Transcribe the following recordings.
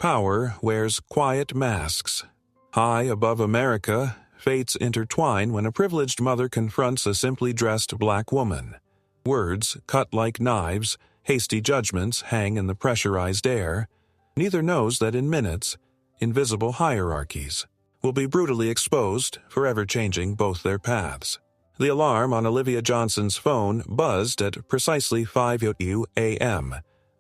power wears quiet masks. High above America, fates intertwine when a privileged mother confronts a simply dressed black woman. Words cut like knives, hasty judgments hang in the pressurized air. Neither knows that in minutes, invisible hierarchies will be brutally exposed, forever changing both their paths. The alarm on Olivia Johnson's phone buzzed at precisely 5 a.m.,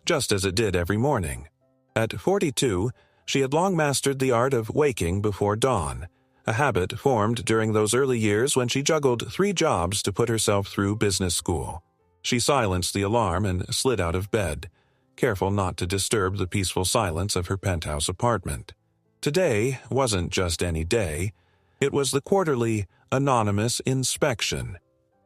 just as it did every morning. At 42, she had long mastered the art of waking before dawn, a habit formed during those early years when she juggled 3 jobs to put herself through business school. She silenced the alarm and slid out of bed, careful not to disturb the peaceful silence of her penthouse apartment. Today wasn't just any day. It was the quarterly anonymous inspection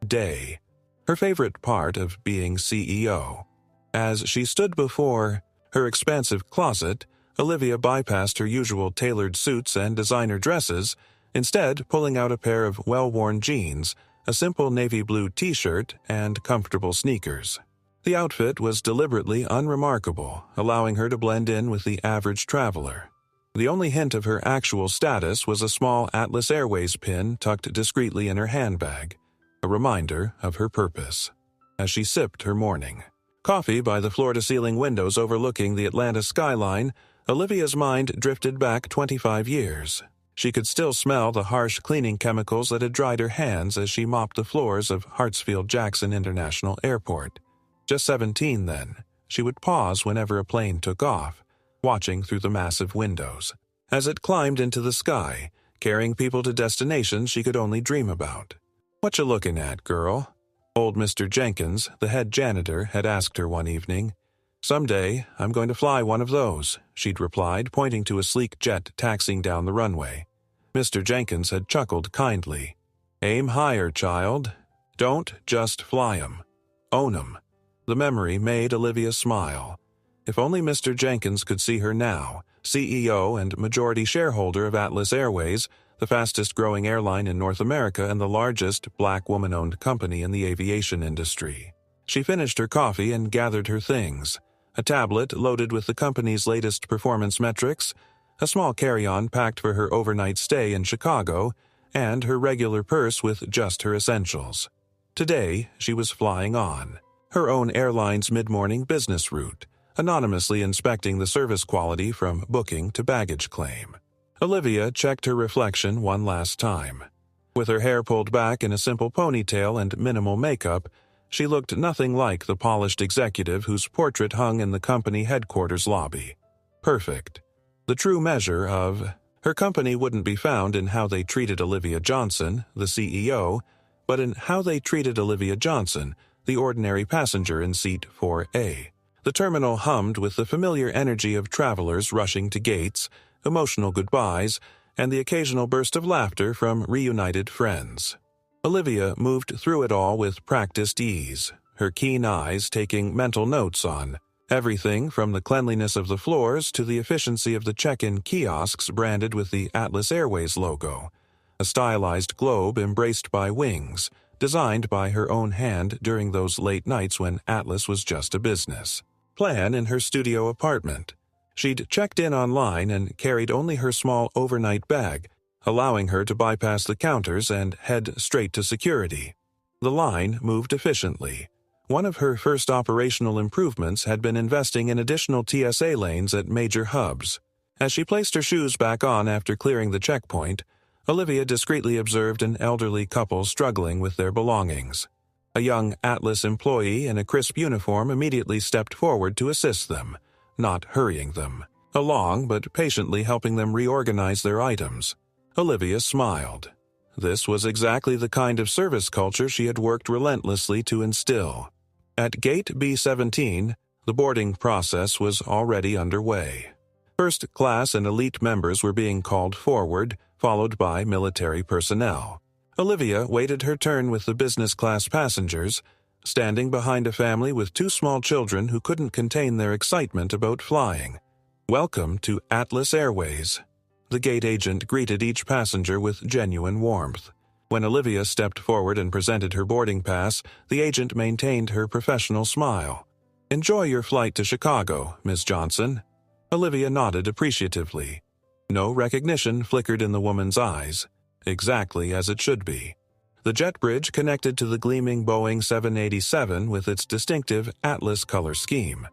day, her favorite part of being CEO. As she stood before her expansive closet, Olivia bypassed her usual tailored suits and designer dresses, instead pulling out a pair of well-worn jeans, a simple navy blue t-shirt, and comfortable sneakers. The outfit was deliberately unremarkable, allowing her to blend in with the average traveler. The only hint of her actual status was a small Atlas Airways pin tucked discreetly in her handbag, a reminder of her purpose. As she sipped her morning coffee by the floor-to-ceiling windows overlooking the Atlanta skyline, Olivia's mind drifted back 25 years. She could still smell the harsh cleaning chemicals that had dried her hands as she mopped the floors of Hartsfield-Jackson International Airport. Just 17 then, she would pause whenever a plane took off, watching through the massive windows, as it climbed into the sky, carrying people to destinations she could only dream about. "What you looking at, girl?" Old Mr. Jenkins, the head janitor, had asked her one evening. "Someday, I'm going to fly one of those," she'd replied, pointing to a sleek jet taxiing down the runway. Mr. Jenkins had chuckled kindly. "Aim higher, child. Don't just fly 'em. Own 'em." The memory made Olivia smile. If only Mr. Jenkins could see her now, CEO and majority shareholder of Atlas Airways, the fastest-growing airline in North America and the largest black woman-owned company in the aviation industry. She finished her coffee and gathered her things: a tablet loaded with the company's latest performance metrics, a small carry-on packed for her overnight stay in Chicago, and her regular purse with just her essentials. Today, she was flying on her own airline's mid-morning business route, anonymously inspecting the service quality from booking to baggage claim. Olivia checked her reflection one last time. With her hair pulled back in a simple ponytail and minimal makeup, she looked nothing like the polished executive whose portrait hung in the company headquarters lobby. Perfect. The true measure of her company wouldn't be found in how they treated Olivia Johnson, the CEO, but in how they treated Olivia Johnson, the ordinary passenger in seat 4A. The terminal hummed with the familiar energy of travelers rushing to gates, emotional goodbyes, and the occasional burst of laughter from reunited friends. Olivia moved through it all with practiced ease, her keen eyes taking mental notes on everything from the cleanliness of the floors to the efficiency of the check-in kiosks branded with the Atlas Airways logo, a stylized globe embraced by wings, designed by her own hand during those late nights when Atlas was just a business plan in her studio apartment. She'd checked in online and carried only her small overnight bag, allowing her to bypass the counters and head straight to security. The line moved efficiently. One of her first operational improvements had been investing in additional TSA lanes at major hubs. As she placed her shoes back on after clearing the checkpoint, Olivia discreetly observed an elderly couple struggling with their belongings. A young Atlas employee in a crisp uniform immediately stepped forward to assist them, not hurrying them along, but patiently helping them reorganize their items. Olivia smiled. This was exactly the kind of service culture she had worked relentlessly to instill. At Gate B-17, the boarding process was already underway. First class and elite members were being called forward, followed by military personnel. Olivia waited her turn with the business class passengers, standing behind a family with 2 small children who couldn't contain their excitement about flying. "Welcome to Atlas Airways." The gate agent greeted each passenger with genuine warmth. When Olivia stepped forward and presented her boarding pass, the agent maintained her professional smile. "Enjoy your flight to Chicago, Miss Johnson." Olivia nodded appreciatively. No recognition flickered in the woman's eyes, exactly as it should be. The jet bridge connected to the gleaming Boeing 787 with its distinctive Atlas color scheme.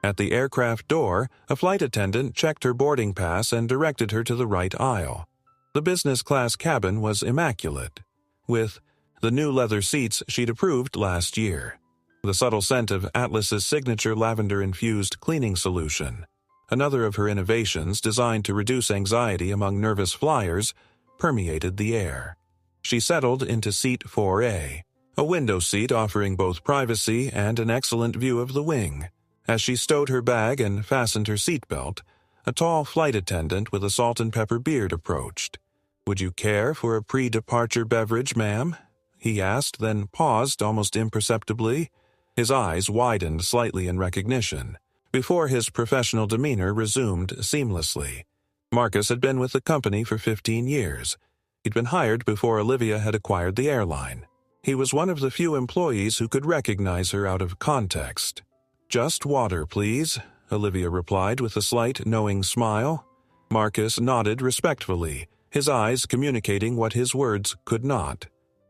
At the aircraft door, a flight attendant checked her boarding pass and directed her to the right aisle. The business class cabin was immaculate, with the new leather seats she'd approved last year. The subtle scent of Atlas's signature lavender-infused cleaning solution, another of her innovations designed to reduce anxiety among nervous flyers, permeated the air. She settled into seat 4A, a window seat offering both privacy and an excellent view of the wing. As she stowed her bag and fastened her seatbelt, a tall flight attendant with a salt and pepper beard approached. "Would you care for a pre-departure beverage, ma'am?" he asked, then paused almost imperceptibly. His eyes widened slightly in recognition, before his professional demeanor resumed seamlessly. Marcus had been with the company for 15 years. He'd been hired before Olivia had acquired the airline. He was one of the few employees who could recognize her out of context. "Just water, please," Olivia replied with a slight, knowing smile. Marcus nodded respectfully, his eyes communicating what his words could not.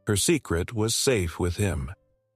Her secret was safe with him.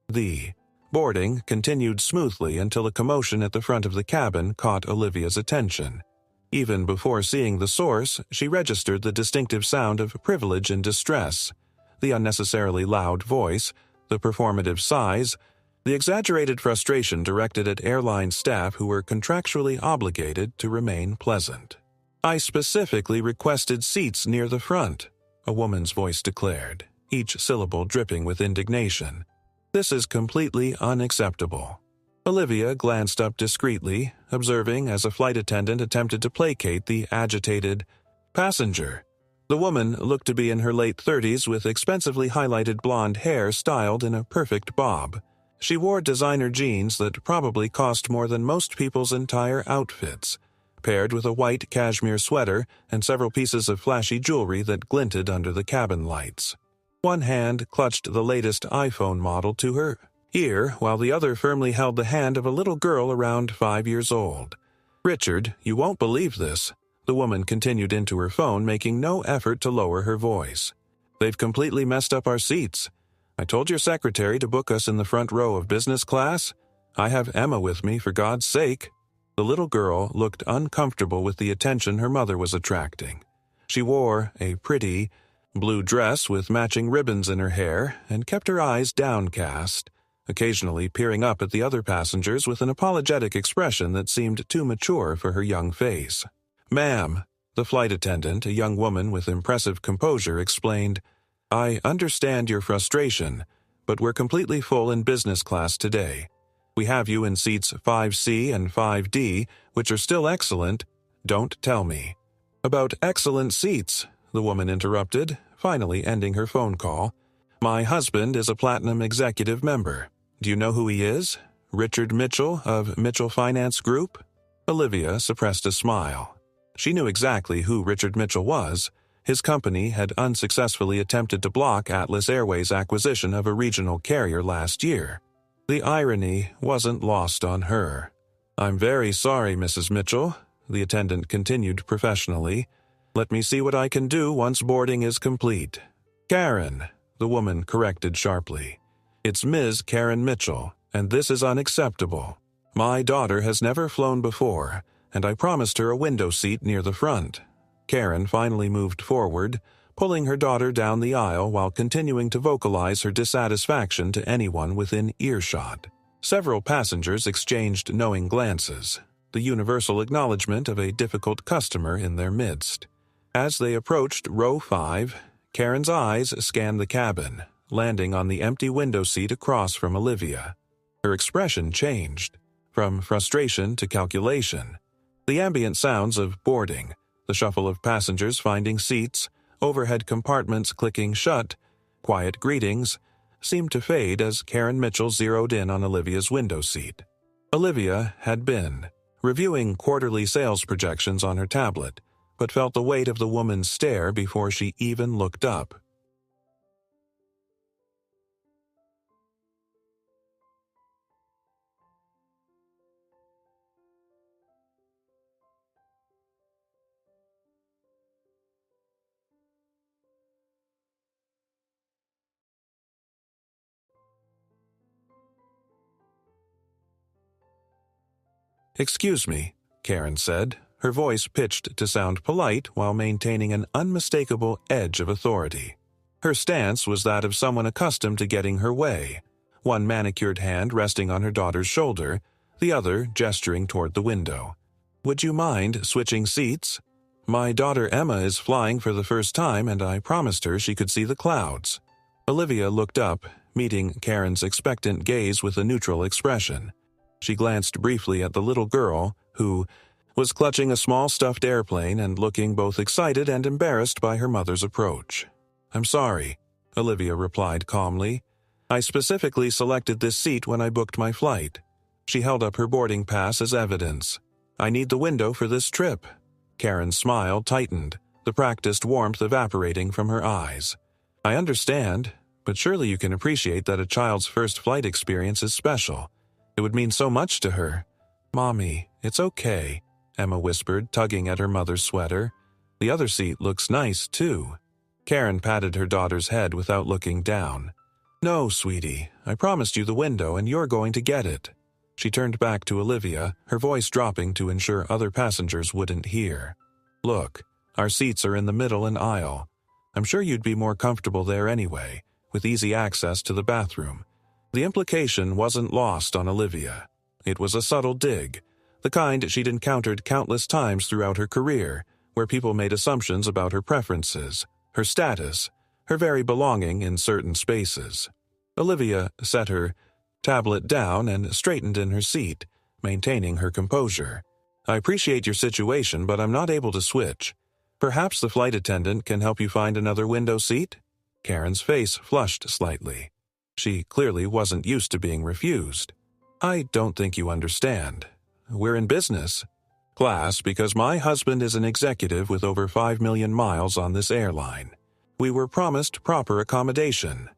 The boarding continued smoothly until a commotion at the front of the cabin caught Olivia's attention. Even before seeing the source, she registered the distinctive sound of privilege and distress, the unnecessarily loud voice, the performative sighs, the exaggerated frustration directed at airline staff who were contractually obligated to remain pleasant. "I specifically requested seats near the front," a woman's voice declared, each syllable dripping with indignation. "This is completely unacceptable." Olivia glanced up discreetly, observing as a flight attendant attempted to placate the agitated passenger. The woman looked to be in her late 30s with expensively highlighted blonde hair styled in a perfect bob. She wore designer jeans that probably cost more than most people's entire outfits, paired with a white cashmere sweater and several pieces of flashy jewelry that glinted under the cabin lights. One hand clutched the latest iPhone model to her ear, while the other firmly held the hand of a little girl around 5 years old. "Richard, you won't believe this," the woman continued into her phone, making no effort to lower her voice. "They've completely messed up our seats. I told your secretary to book us in the front row of business class. I have Emma with me, for God's sake." The little girl looked uncomfortable with the attention her mother was attracting. She wore a pretty blue dress with matching ribbons in her hair and kept her eyes downcast, occasionally peering up at the other passengers with an apologetic expression that seemed too mature for her young face. "Ma'am," the flight attendant, a young woman with impressive composure, explained, "I understand your frustration, but we're completely full in business class today. We have you in seats 5C and 5D, which are still excellent." "Don't tell me." "About excellent seats," the woman interrupted, finally ending her phone call. "My husband is a Platinum Executive member. Do you know who he is? Richard Mitchell of Mitchell Finance Group?" Olivia suppressed a smile. She knew exactly who Richard Mitchell was. His company had unsuccessfully attempted to block Atlas Airways' acquisition of a regional carrier last year. The irony wasn't lost on her. "I'm very sorry, Mrs. Mitchell," the attendant continued professionally. "Let me see what I can do once boarding is complete." "Karen," the woman corrected sharply. "It's Ms. Karen Mitchell, and this is unacceptable. My daughter has never flown before, and I promised her a window seat near the front." Karen finally moved forward, pulling her daughter down the aisle while continuing to vocalize her dissatisfaction to anyone within earshot. Several passengers exchanged knowing glances, the universal acknowledgement of a difficult customer in their midst. As they approached row 5, Karen's eyes scanned the cabin, landing on the empty window seat across from Olivia. Her expression changed, from frustration to calculation. The ambient sounds of boarding, the shuffle of passengers finding seats, overhead compartments clicking shut, quiet greetings, seemed to fade as Karen Mitchell zeroed in on Olivia's window seat. Olivia had been reviewing quarterly sales projections on her tablet, but felt the weight of the woman's stare before she even looked up. "Excuse me," Karen said, her voice pitched to sound polite while maintaining an unmistakable edge of authority. Her stance was that of someone accustomed to getting her way, one manicured hand resting on her daughter's shoulder, the other gesturing toward the window. "Would you mind switching seats? My daughter Emma is flying for the first time, and I promised her she could see the clouds." Olivia looked up, meeting Karen's expectant gaze with a neutral expression. She glanced briefly at the little girl, who was clutching a small stuffed airplane and looking both excited and embarrassed by her mother's approach. "I'm sorry," Olivia replied calmly. "I specifically selected this seat when I booked my flight." She held up her boarding pass as evidence. "I need the window for this trip." Karen's smile tightened, the practiced warmth evaporating from her eyes. "I understand, but surely you can appreciate that a child's first flight experience is special. It would mean so much to her." "Mommy, it's okay," Emma whispered, tugging at her mother's sweater. "The other seat looks nice, too." Karen patted her daughter's head without looking down. "No, sweetie, I promised you the window and you're going to get it." She turned back to Olivia, her voice dropping to ensure other passengers wouldn't hear. "Look, our seats are in the middle and aisle. I'm sure you'd be more comfortable there anyway, with easy access to the bathroom." The implication wasn't lost on Olivia. It was a subtle dig, the kind she'd encountered countless times throughout her career, where people made assumptions about her preferences, her status, her very belonging in certain spaces. Olivia set her tablet down and straightened in her seat, maintaining her composure. "I appreciate your situation, but I'm not able to switch. Perhaps the flight attendant can help you find another window seat?" Karen's face flushed slightly. She clearly wasn't used to being refused. "I don't think you understand. We're in business class because my husband is an executive with over 5 million miles on this airline. We were promised proper accommodation.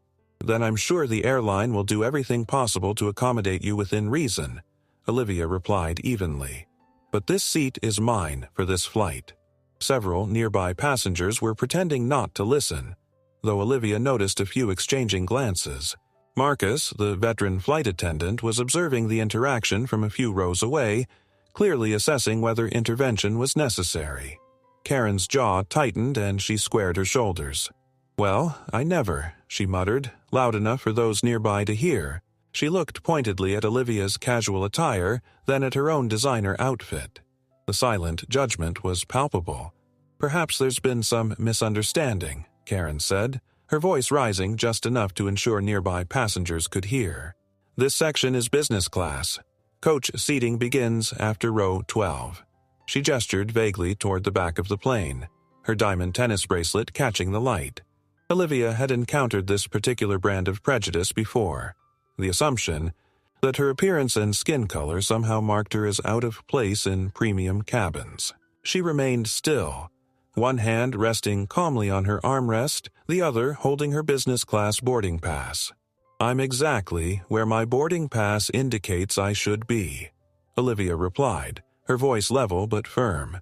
Then I'm sure the airline will do everything possible to accommodate you within reason," Olivia replied evenly. "But this seat is mine for this flight." Several nearby passengers were pretending not to listen, though Olivia noticed a few exchanging glances. Marcus, the veteran flight attendant, was observing the interaction from a few rows away, clearly assessing whether intervention was necessary. Karen's jaw tightened and she squared her shoulders. "Well, I never," she muttered, loud enough for those nearby to hear. She looked pointedly at Olivia's casual attire, then at her own designer outfit. The silent judgment was palpable. "Perhaps there's been some misunderstanding," Karen said, her voice rising just enough to ensure nearby passengers could hear. "This section is business class. Coach seating begins after row 12. She gestured vaguely toward the back of the plane, her diamond tennis bracelet catching the light. Olivia had encountered this particular brand of prejudice before, the assumption that her appearance and skin color somehow marked her as out of place in premium cabins. She remained still, one hand resting calmly on her armrest, the other holding her business class boarding pass. "I'm exactly where my boarding pass indicates I should be," Olivia replied, her voice level but firm.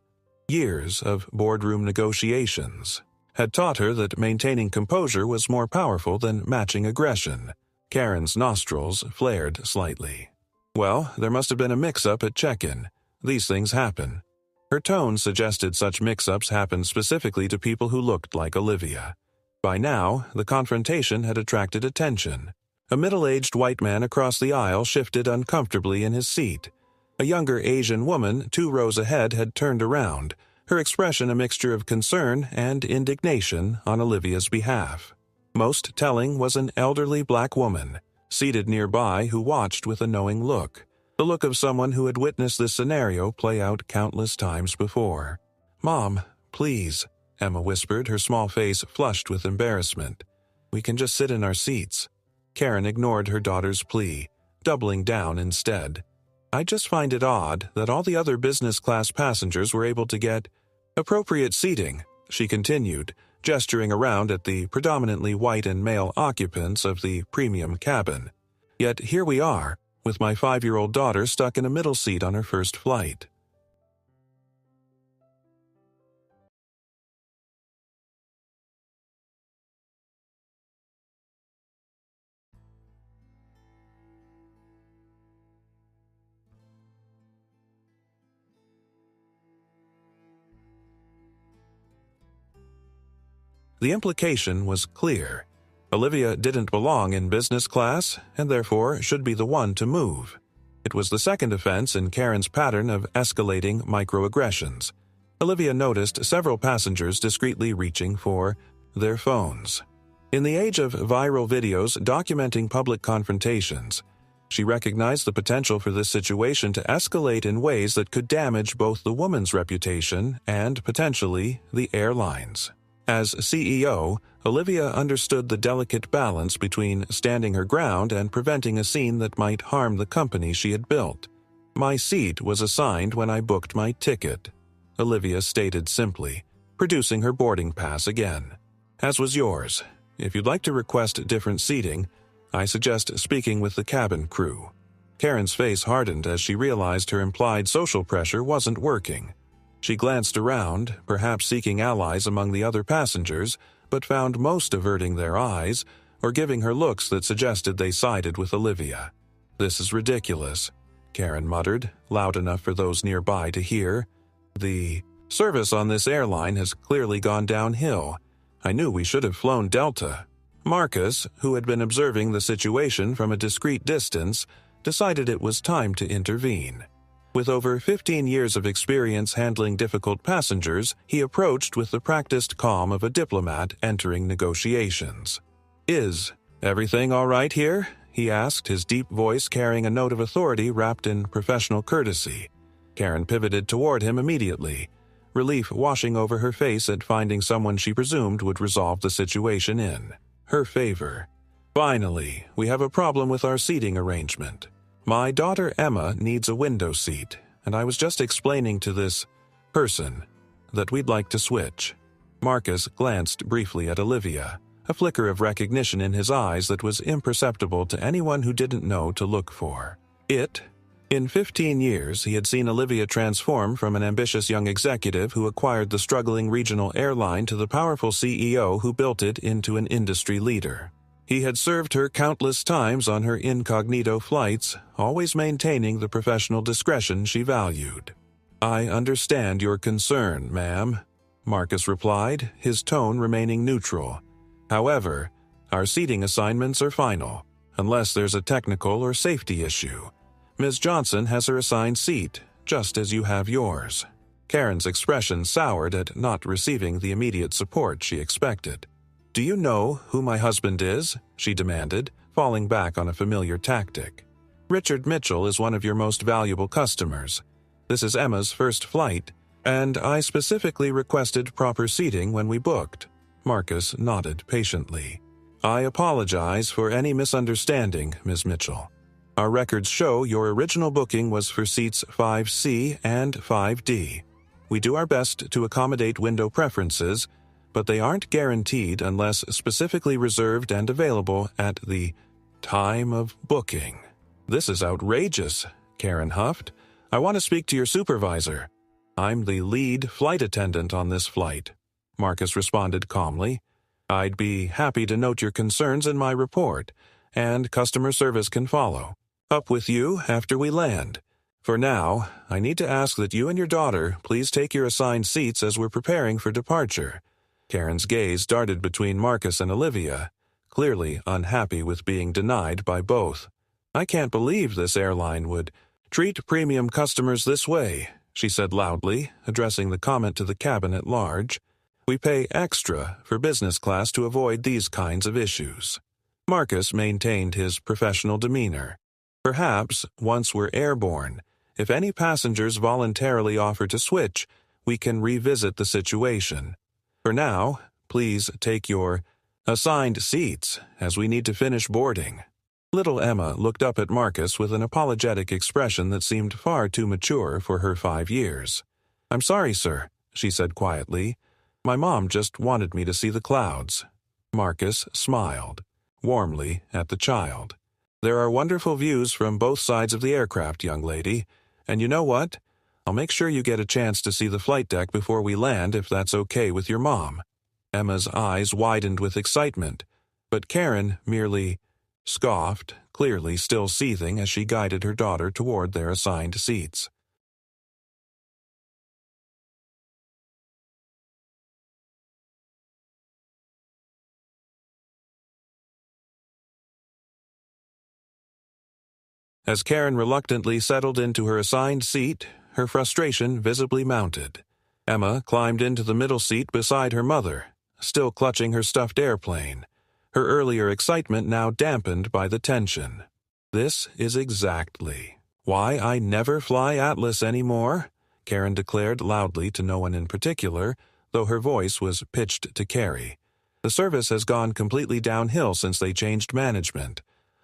Years of boardroom negotiations had taught her that maintaining composure was more powerful than matching aggression. Karen's nostrils flared slightly. "Well, there must have been a mix-up at check-in. These things happen." Her tone suggested such mix-ups happened specifically to people who looked like Olivia. By now, the confrontation had attracted attention. A middle-aged white man across the aisle shifted uncomfortably in his seat. A younger Asian woman 2 rows ahead had turned around, her expression a mixture of concern and indignation on Olivia's behalf. Most telling was an elderly black woman, seated nearby, who watched with a knowing look, the look of someone who had witnessed this scenario play out countless times before. "Mom, please," Emma whispered, her small face flushed with embarrassment. "We can just sit in our seats." Karen ignored her daughter's plea, doubling down instead. "I just find it odd that all the other business class passengers were able to get appropriate seating," she continued, gesturing around at the predominantly white and male occupants of the premium cabin. "Yet here we are, with my 5-year-old daughter stuck in a middle seat on her first flight." The implication was clear. Olivia didn't belong in business class and therefore should be the one to move. It was the second offense in Karen's pattern of escalating microaggressions. Olivia noticed several passengers discreetly reaching for their phones. In the age of viral videos documenting public confrontations, she recognized the potential for this situation to escalate in ways that could damage both the woman's reputation and, potentially, the airlines. As CEO, Olivia understood the delicate balance between standing her ground and preventing a scene that might harm the company she had built. "My seat was assigned when I booked my ticket," Olivia stated simply, producing her boarding pass again. "As was yours. If you'd like to request different seating, I suggest speaking with the cabin crew." Karen's face hardened as she realized her implied social pressure wasn't working. She glanced around, perhaps seeking allies among the other passengers, but found most averting their eyes or giving her looks that suggested they sided with Olivia. "This is ridiculous," Karen muttered, loud enough for those nearby to hear. "The service on this airline has clearly gone downhill. I knew we should have flown Delta." Marcus, who had been observing the situation from a discreet distance, decided it was time to intervene. With over 15 years of experience handling difficult passengers, he approached with the practiced calm of a diplomat entering negotiations. "Is everything all right here?" he asked, his deep voice carrying a note of authority wrapped in professional courtesy. Karen pivoted toward him immediately, relief washing over her face at finding someone she presumed would resolve the situation in her favor. "Finally, we have a problem with our seating arrangement. My daughter Emma needs a window seat, and I was just explaining to this person that we'd like to switch." Marcus glanced briefly at Olivia, a flicker of recognition in his eyes that was imperceptible to anyone who didn't know to look for it. In 15 years, he had seen Olivia transform from an ambitious young executive who acquired the struggling regional airline to the powerful CEO who built it into an industry leader. He had served her countless times on her incognito flights, always maintaining the professional discretion she valued. "I understand your concern, ma'am," Marcus replied, his tone remaining neutral. "However, our seating assignments are final, unless there's a technical or safety issue. Ms. Johnson has her assigned seat, just as you have yours." Karen's expression soured at not receiving the immediate support she expected. "Do you know who my husband is?" she demanded, falling back on a familiar tactic. "Richard Mitchell is one of your most valuable customers. This is Emma's first flight, and I specifically requested proper seating when we booked." Marcus nodded patiently. "I apologize for any misunderstanding, Ms. Mitchell. Our records show your original booking was for seats 5C and 5D. We do our best to accommodate window preferences, but they aren't guaranteed unless specifically reserved and available at the time of booking." "This is outrageous," Karen huffed. "I want to speak to your supervisor." "I'm the lead flight attendant on this flight," Marcus responded calmly. "I'd be happy to note your concerns in my report, and customer service can follow up with you after we land. For now, I need to ask that you and your daughter please take your assigned seats as we're preparing for departure." Karen's gaze darted between Marcus and Olivia, clearly unhappy with being denied by both. "I can't believe this airline would treat premium customers this way," she said loudly, addressing the comment to the cabin at large. "We pay extra for business class to avoid these kinds of issues." Marcus maintained his professional demeanor. "Perhaps, once we're airborne, if any passengers voluntarily offer to switch, we can revisit the situation. For now, please take your assigned seats, as we need to finish boarding." Little Emma looked up at Marcus with an apologetic expression that seemed far too mature for her 5 years. "I'm sorry, sir," she said quietly. "My mom just wanted me to see the clouds." Marcus smiled warmly at the child. "There are wonderful views from both sides of the aircraft, young lady, and you know what? I'll make sure you get a chance to see the flight deck before we land if that's okay with your mom." Emma's eyes widened with excitement, but Karen merely scoffed, clearly still seething as she guided her daughter toward their assigned seats. As Karen reluctantly settled into her assigned seat, her frustration visibly mounted. Emma climbed into the middle seat beside her mother, still clutching her stuffed airplane, her earlier excitement now dampened by the tension. "This is exactly why I never fly Atlas anymore," Karen declared loudly to no one in particular, though her voice was pitched to Carrie. "The service has gone completely downhill since they changed management."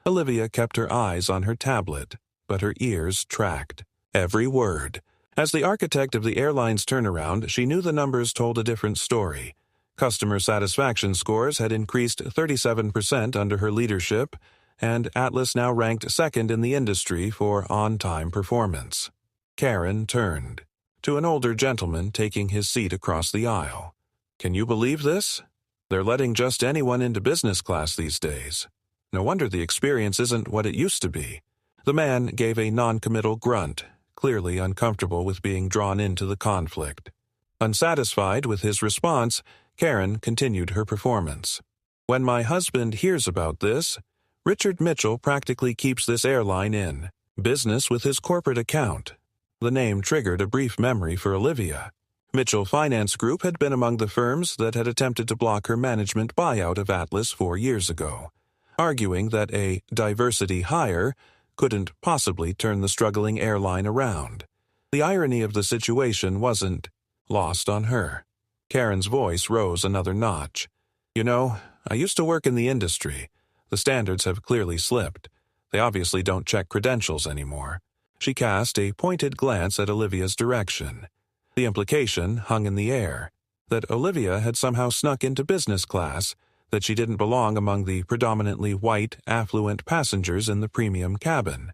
Olivia kept her eyes on her tablet, but her ears tracked every word. As the architect of the airline's turnaround, she knew the numbers told a different story. Customer satisfaction scores had increased 37% under her leadership, and Atlas now ranked second in the industry for on-time performance. Karen turned to an older gentleman taking his seat across the aisle. "Can you believe this? They're letting just anyone into business class these days. No wonder the experience isn't what it used to be." The man gave a non-committal grunt, clearly uncomfortable with being drawn into the conflict. Unsatisfied with his response, Karen continued her performance. "When my husband hears about this, Richard Mitchell practically keeps this airline in business with his corporate account." The name triggered a brief memory for Olivia. Mitchell Finance Group had been among the firms that had attempted to block her management buyout of Atlas 4 years ago, arguing that a diversity hire couldn't possibly turn the struggling airline around. The irony of the situation wasn't lost on her. Karen's voice rose another notch. "You know, I used to work in the industry. The standards have clearly slipped. They obviously don't check credentials anymore." She cast a pointed glance at Olivia's direction. The implication hung in the air, that Olivia had somehow snuck into business class, that she didn't belong among the predominantly white, affluent passengers in the premium cabin.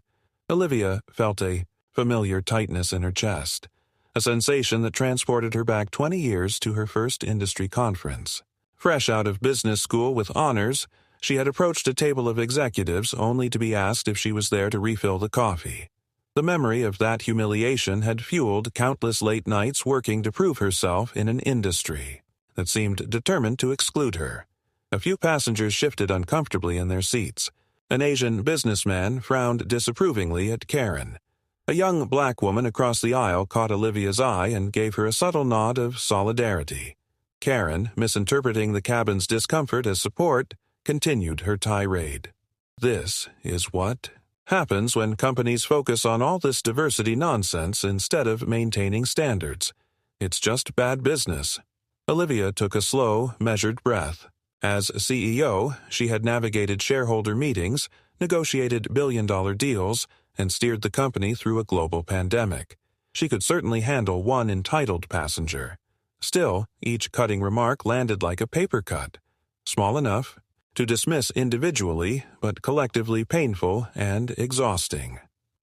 Olivia felt a familiar tightness in her chest, a sensation that transported her back 20 years to her first industry conference. Fresh out of business school with honors, she had approached a table of executives only to be asked if she was there to refill the coffee. The memory of that humiliation had fueled countless late nights working to prove herself in an industry that seemed determined to exclude her. A few passengers shifted uncomfortably in their seats. An Asian businessman frowned disapprovingly at Karen. A young black woman across the aisle caught Olivia's eye and gave her a subtle nod of solidarity. Karen, misinterpreting the cabin's discomfort as support, continued her tirade. "This is what happens when companies focus on all this diversity nonsense instead of maintaining standards. It's just bad business." Olivia took a slow, measured breath. As CEO, she had navigated shareholder meetings, negotiated billion-dollar deals, and steered the company through a global pandemic. She could certainly handle one entitled passenger. Still, each cutting remark landed like a paper cut, small enough to dismiss individually, but collectively painful and exhausting.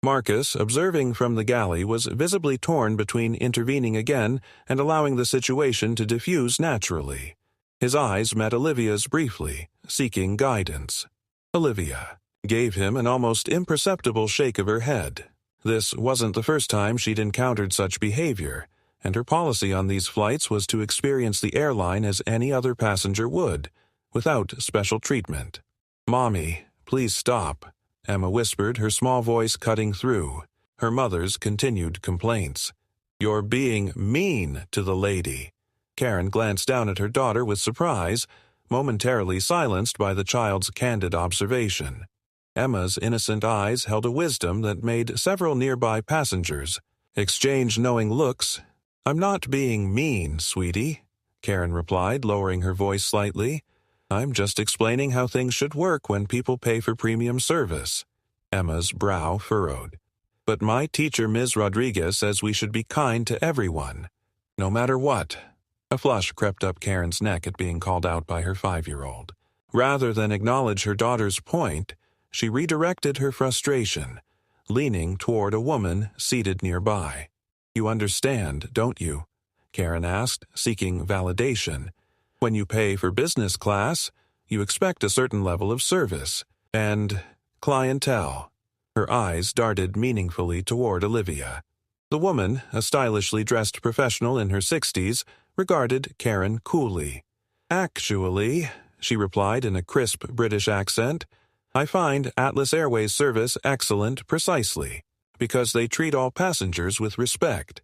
Marcus, observing from the galley, was visibly torn between intervening again and allowing the situation to diffuse naturally. His eyes met Olivia's briefly, seeking guidance. Olivia gave him an almost imperceptible shake of her head. This wasn't the first time she'd encountered such behavior, and her policy on these flights was to experience the airline as any other passenger would, without special treatment. "Mommy, please stop," Emma whispered, her small voice cutting through her mother's continued complaints. "You're being mean to the lady." Karen glanced down at her daughter with surprise, momentarily silenced by the child's candid observation. Emma's innocent eyes held a wisdom that made several nearby passengers exchange knowing looks. "I'm not being mean, sweetie," Karen replied, lowering her voice slightly. "I'm just explaining how things should work when people pay for premium service." Emma's brow furrowed. "But my teacher, Ms. Rodriguez, says we should be kind to everyone, no matter what." A flush crept up Karen's neck at being called out by her 5-year-old. Rather than acknowledge her daughter's point, she redirected her frustration, leaning toward a woman seated nearby. "You understand, don't you?" Karen asked, seeking validation. "When you pay for business class, you expect a certain level of service and clientele." Her eyes darted meaningfully toward Olivia. The woman, a stylishly dressed professional in her 60s, regarded Karen coolly. "Actually," she replied in a crisp British accent, I find Atlas Airways service excellent precisely because they treat all passengers with respect.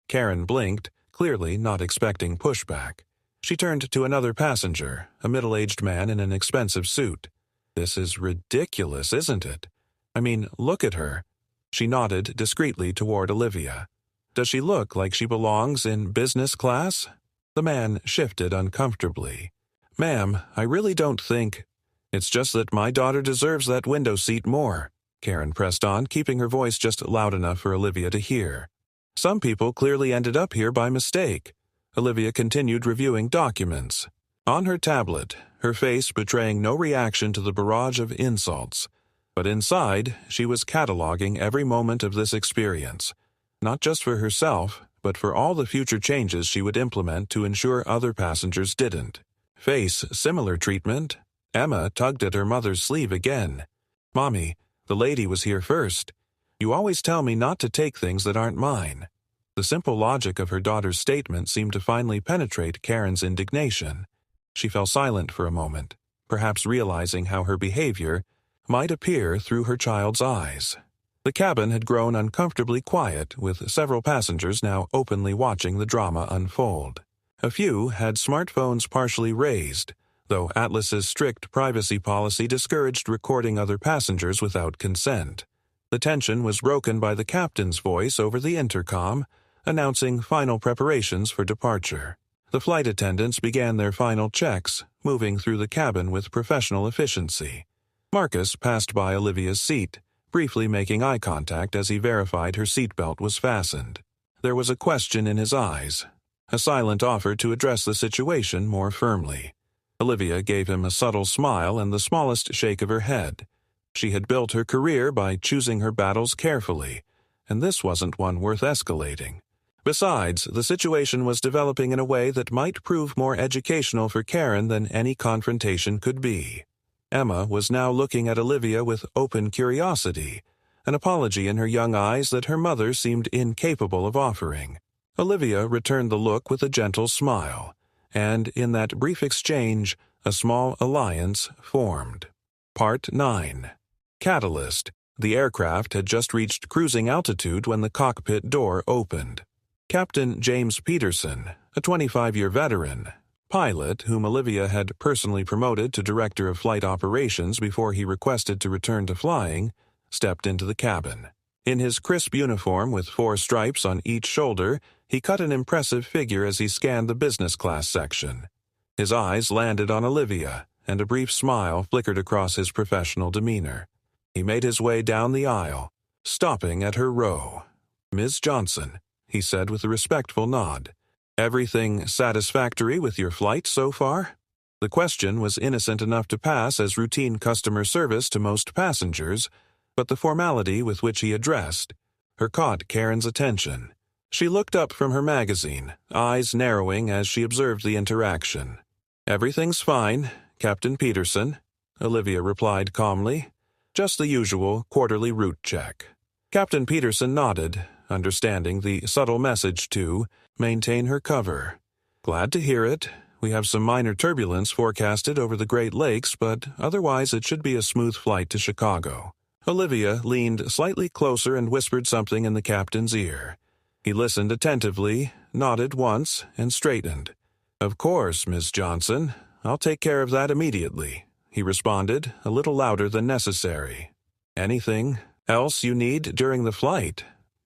Karen blinked, clearly not expecting pushback. She turned to another passenger, a middle-aged man in an expensive suit. This is ridiculous, isn't it? I mean, look at her. She nodded discreetly toward Olivia. Does she look like she belongs in business class? The man shifted uncomfortably. Ma'am, I really don't think... It's just that my daughter deserves that window seat more. Karen pressed on, keeping her voice just loud enough for Olivia to hear. Some people clearly ended up here by mistake. Olivia continued reviewing documents. On her tablet, her face betraying no reaction to the barrage of insults. But inside, she was cataloging every moment of this experience. Not just for herself, but for all the future changes she would implement to ensure other passengers didn't. Face similar treatment. Emma tugged at her mother's sleeve again. Mommy, the lady was here first. You always tell me not to take things that aren't mine. The simple logic of her daughter's statement seemed to finally penetrate Karen's indignation. She fell silent for a moment, perhaps realizing how her behavior might appear through her child's eyes. The cabin had grown uncomfortably quiet, with several passengers now openly watching the drama unfold. A few had smartphones partially raised, though Atlas's strict privacy policy discouraged recording other passengers without consent. The tension was broken by the captain's voice over the intercom, announcing final preparations for departure. The flight attendants began their final checks, moving through the cabin with professional efficiency. Marcus passed by Olivia's seat, briefly making eye contact as he verified her seatbelt was fastened. There was a question in his eyes, a silent offer to address the situation more firmly. Olivia gave him a subtle smile and the smallest shake of her head. She had built her career by choosing her battles carefully, and this wasn't one worth escalating. Besides, the situation was developing in a way that might prove more educational for Karen than any confrontation could be. Emma was now looking at Olivia with open curiosity, an apology in her young eyes that her mother seemed incapable of offering. Olivia returned the look with a gentle smile, and in that brief exchange, a small alliance formed. Part 9. Catalyst. The aircraft had just reached cruising altitude when the cockpit door opened. Captain James Peterson, a 25-year veteran, pilot whom Olivia had personally promoted to Director of Flight Operations before he requested to return to flying, stepped into the cabin. In his crisp uniform with 4 stripes on each shoulder, he cut an impressive figure as he scanned the business class section. His eyes landed on Olivia, and a brief smile flickered across his professional demeanor. He made his way down the aisle, stopping at her row. "Ms. Johnson," he said with a respectful nod. "Everything satisfactory with your flight so far?" The question was innocent enough to pass as routine customer service to most passengers, but the formality with which he addressed her caught Karen's attention. She looked up from her magazine, eyes narrowing as she observed the interaction. "Everything's fine, Captain Peterson," Olivia replied calmly. "Just the usual quarterly route check." Captain Peterson nodded, understanding the subtle message to maintain her cover. "Glad to hear it. We have some minor turbulence forecasted over the Great Lakes, but otherwise it should be a smooth flight to Chicago." Olivia leaned slightly closer and whispered something in the captain's ear. He listened attentively, nodded once, and straightened. "Of course, Miss Johnson. I'll take care of that immediately," he responded, a little louder than necessary. "Anything else you need during the flight?"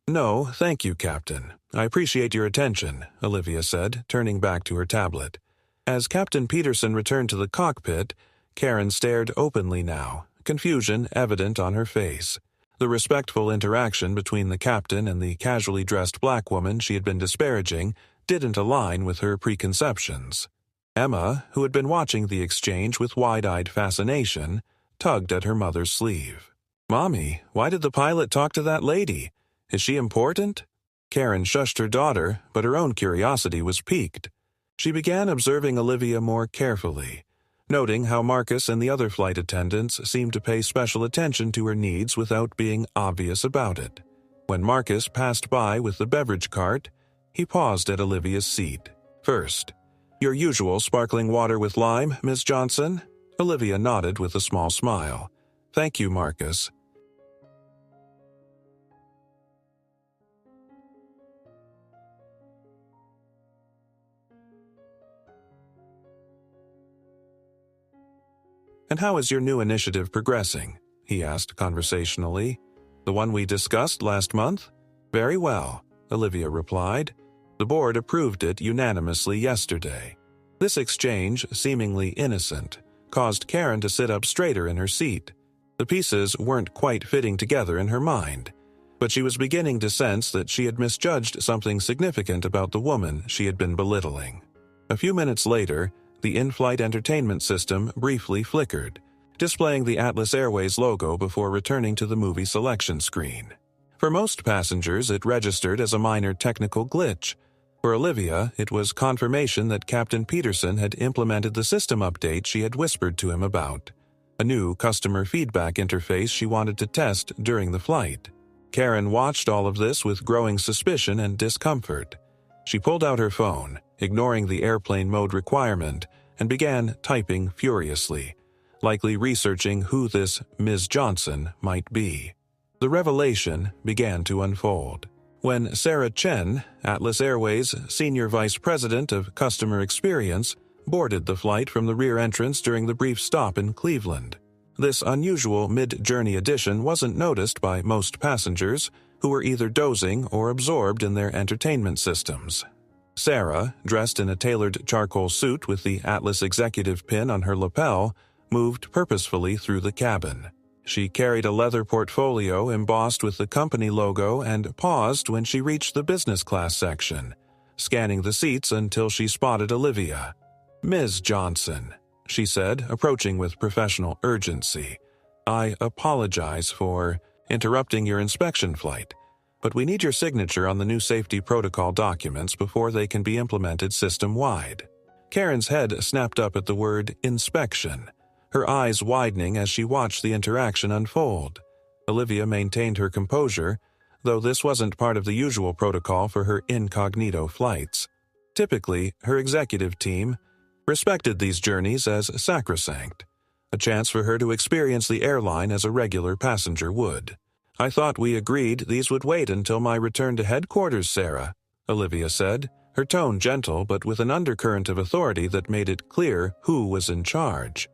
"No, thank you, Captain. I appreciate your attention," Olivia said, turning back to her tablet. As Captain Peterson returned to the cockpit, Karen stared openly now, confusion evident on her face. The respectful interaction between the captain and the casually dressed black woman she had been disparaging didn't align with her preconceptions. Emma, who had been watching the exchange with wide-eyed fascination, tugged at her mother's sleeve. "Mommy, why did the pilot talk to that lady? Is she important?" Karen shushed her daughter, but her own curiosity was piqued. She began observing Olivia more carefully, noting how Marcus and the other flight attendants seemed to pay special attention to her needs without being obvious about it. When Marcus passed by with the beverage cart, he paused at Olivia's seat. "First, your usual sparkling water with lime, Miss Johnson?" Olivia nodded with a small smile. "Thank you, Marcus." "And how is your new initiative progressing?" he asked conversationally. "The one we discussed last month?" "Very well," Olivia replied. "The board approved it unanimously yesterday." This exchange, seemingly innocent, caused Karen to sit up straighter in her seat. The pieces weren't quite fitting together in her mind, but she was beginning to sense that she had misjudged something significant about the woman she had been belittling. A few minutes later, the in-flight entertainment system briefly flickered, displaying the Atlas Airways logo before returning to the movie selection screen. For most passengers, it registered as a minor technical glitch. For Olivia, it was confirmation that Captain Peterson had implemented the system update she had whispered to him about, a new customer feedback interface she wanted to test during the flight. Karen watched all of this with growing suspicion and discomfort. She pulled out her phone, ignoring the airplane mode requirement, and began typing furiously, likely researching who this Ms. Johnson might be. The revelation began to unfold. When Sarah Chen, Atlas Airways' Senior Vice President of Customer Experience, boarded the flight from the rear entrance during the brief stop in Cleveland. This unusual mid-journey addition wasn't noticed by most passengers, who were either dozing or absorbed in their entertainment systems. Sarah, dressed in a tailored charcoal suit with the Atlas executive pin on her lapel, moved purposefully through the cabin. She carried a leather portfolio embossed with the company logo and paused when she reached the business class section, scanning the seats until she spotted Olivia. "Ms. Johnson," she said, approaching with professional urgency. "I apologize for interrupting your inspection flight, but we need your signature on the new safety protocol documents before they can be implemented system-wide." Karen's head snapped up at the word inspection, her eyes widening as she watched the interaction unfold. Olivia maintained her composure, though this wasn't part of the usual protocol for her incognito flights. Typically, her executive team respected these journeys as sacrosanct, a chance for her to experience the airline as a regular passenger would. "I thought we agreed these would wait until my return to headquarters, Sarah," Olivia said, her tone gentle but with an undercurrent of authority that made it clear who was in charge.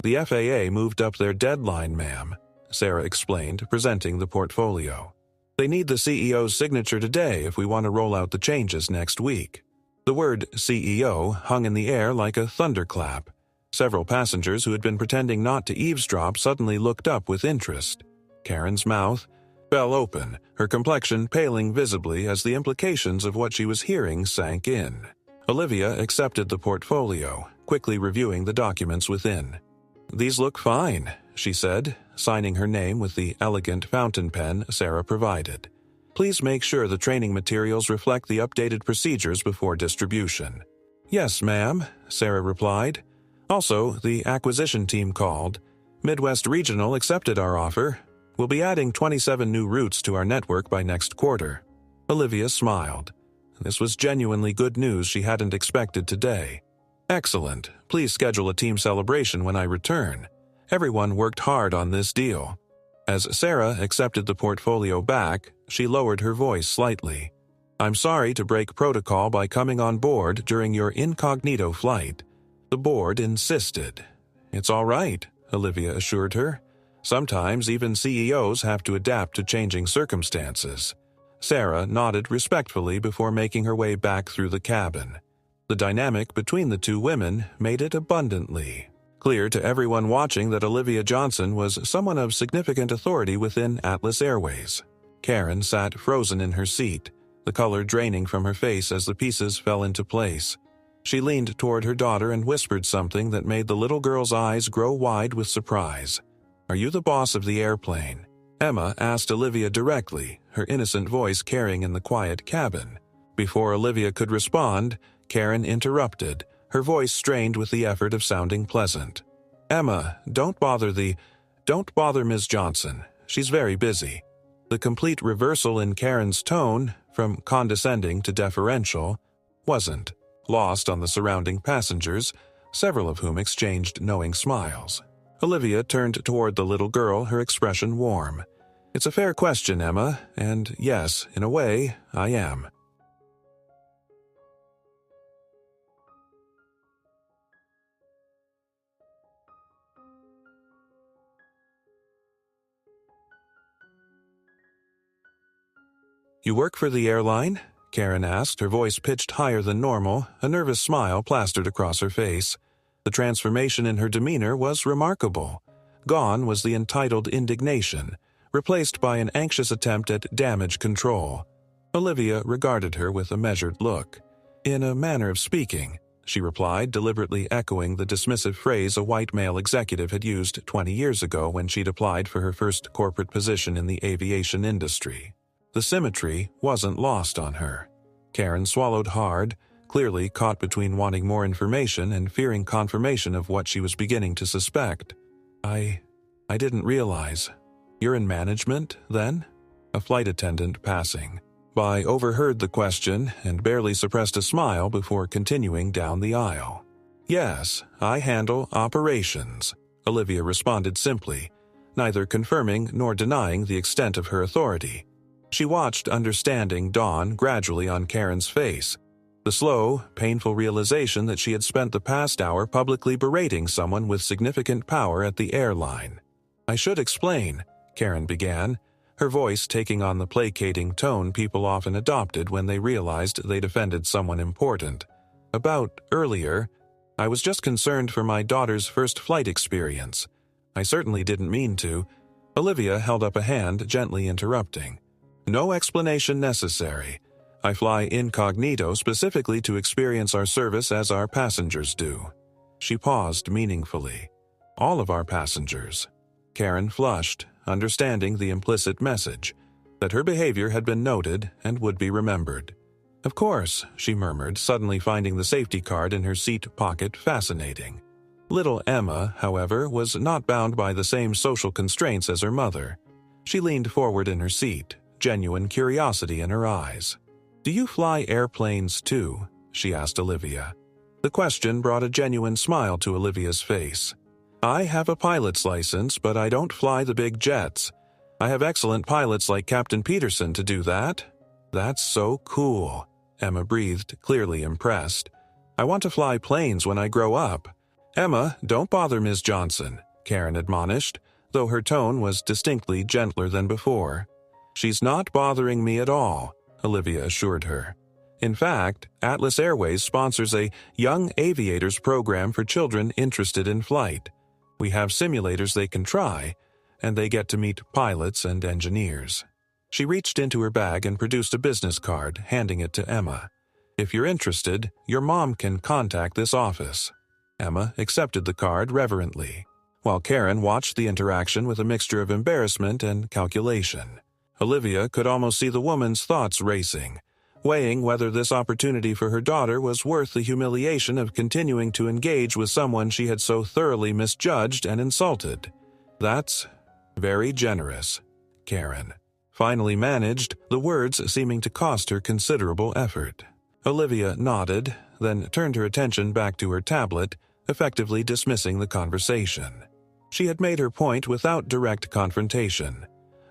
"The FAA moved up their deadline, ma'am," Sarah explained, presenting the portfolio. "They need the CEO's signature today if we want to roll out the changes next week." The word CEO hung in the air like a thunderclap. Several passengers who had been pretending not to eavesdrop suddenly looked up with interest. Karen's mouth fell open, her complexion paling visibly as the implications of what she was hearing sank in. Olivia accepted the portfolio, quickly reviewing the documents within. "These look fine," she said, signing her name with the elegant fountain pen Sarah provided. "Please make sure the training materials reflect the updated procedures before distribution." "Yes, ma'am," Sarah replied. "Also, the acquisition team called. Midwest Regional accepted our offer. We'll be adding 27 new routes to our network by next quarter." Olivia smiled. This was genuinely good news she hadn't expected today. "Excellent. Please schedule a team celebration when I return. Everyone worked hard on this deal." As Sarah accepted the portfolio back, she lowered her voice slightly. "I'm sorry to break protocol by coming on board during your incognito flight. The board insisted." "It's all right," Olivia assured her. "Sometimes even CEOs have to adapt to changing circumstances." Sarah nodded respectfully before making her way back through the cabin. The dynamic between the two women made it abundantly clear to everyone watching that Olivia Johnson was someone of significant authority within Atlas Airways. Karen sat frozen in her seat, the color draining from her face as the pieces fell into place. She leaned toward her daughter and whispered something that made the little girl's eyes grow wide with surprise. "Are you the boss of the airplane?" Emma asked Olivia directly, her innocent voice carrying in the quiet cabin. Before Olivia could respond, Karen interrupted, her voice strained with the effort of sounding pleasant. "Emma, don't bother Ms. Johnson. She's very busy." The complete reversal in Karen's tone, from condescending to deferential, wasn't lost on the surrounding passengers, several of whom exchanged knowing smiles. Olivia turned toward the little girl, her expression warm. "It's a fair question, Emma, and yes, in a way, I am." "You work for the airline?" Karen asked, her voice pitched higher than normal, a nervous smile plastered across her face. The transformation in her demeanor was remarkable. Gone was the entitled indignation, replaced by an anxious attempt at damage control. Olivia regarded her with a measured look. "In a manner of speaking," she replied, deliberately echoing the dismissive phrase a white male executive had used 20 years ago when she'd applied for her first corporate position in the aviation industry. The symmetry wasn't lost on her. Karen swallowed hard, clearly caught between wanting more information and fearing confirmation of what she was beginning to suspect. I didn't realize. You're in management, then?" A flight attendant passing by overheard the question and barely suppressed a smile before continuing down the aisle. "Yes, I handle operations," Olivia responded simply, neither confirming nor denying the extent of her authority. She watched understanding dawn gradually on Karen's face, the slow, painful realization that she had spent the past hour publicly berating someone with significant power at the airline. "I should explain," Karen began, her voice taking on the placating tone people often adopted when they realized they'd offended someone important. "About earlier, I was just concerned for my daughter's first flight experience. I certainly didn't mean to." Olivia held up a hand, gently interrupting. "No explanation necessary. I fly incognito specifically to experience our service as our passengers do." She paused meaningfully. "All of our passengers." Karen flushed, understanding the implicit message, that her behavior had been noted and would be remembered. "Of course," she murmured, suddenly finding the safety card in her seat pocket fascinating. Little Emma, however, was not bound by the same social constraints as her mother. She leaned forward in her seat, genuine curiosity in her eyes. "Do you fly airplanes too?" she asked Olivia. The question brought a genuine smile to Olivia's face. "I have a pilot's license, but I don't fly the big jets. I have excellent pilots like Captain Peterson to do that." "That's so cool," Emma breathed, clearly impressed. "I want to fly planes when I grow up." "Emma, don't bother Ms. Johnson," Karen admonished, though her tone was distinctly gentler than before. "She's not bothering me at all," Olivia assured her. "In fact, Atlas Airways sponsors a Young Aviators program for children interested in flight. We have simulators they can try, and they get to meet pilots and engineers." She reached into her bag and produced a business card, handing it to Emma. "If you're interested, your mom can contact this office." Emma accepted the card reverently, while Karen watched the interaction with a mixture of embarrassment and calculation. Olivia could almost see the woman's thoughts racing, weighing whether this opportunity for her daughter was worth the humiliation of continuing to engage with someone she had so thoroughly misjudged and insulted. "That's very generous," Karen finally managed, the words seeming to cost her considerable effort. Olivia nodded, then turned her attention back to her tablet, effectively dismissing the conversation. She had made her point without direct confrontation,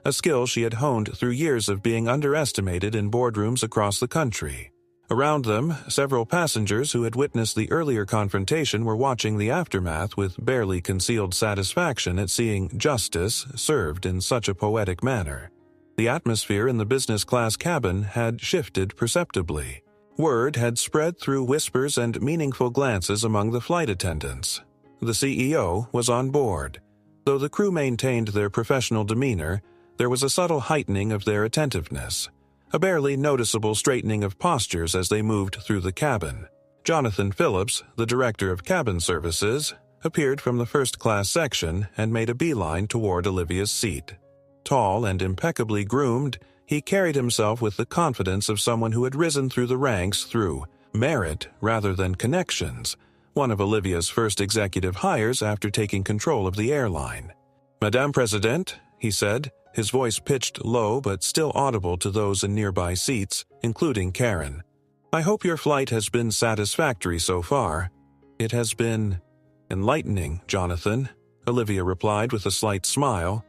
a skill she had honed through years of being underestimated in boardrooms across the country. Around them, several passengers who had witnessed the earlier confrontation were watching the aftermath with barely concealed satisfaction at seeing justice served in such a poetic manner. The atmosphere in the business class cabin had shifted perceptibly. Word had spread through whispers and meaningful glances among the flight attendants. The CEO was on board. Though the crew maintained their professional demeanor, there was a subtle heightening of their attentiveness, a barely noticeable straightening of postures as they moved through the cabin. Jonathan Phillips, the director of cabin services, appeared from the first-class section and made a beeline toward Olivia's seat. Tall and impeccably groomed, he carried himself with the confidence of someone who had risen through the ranks through merit rather than connections, one of Olivia's first executive hires after taking control of the airline. "Madame President," he said, his voice pitched low but still audible to those in nearby seats, including Karen. "I hope your flight has been satisfactory so far." "It has been enlightening, Jonathan," Olivia replied with a slight smile.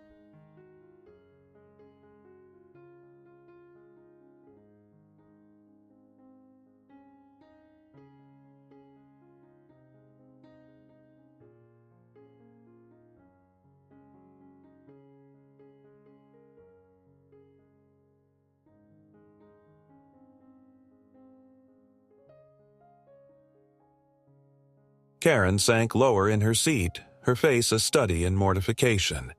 Karen sank lower in her seat, her face a study in mortification.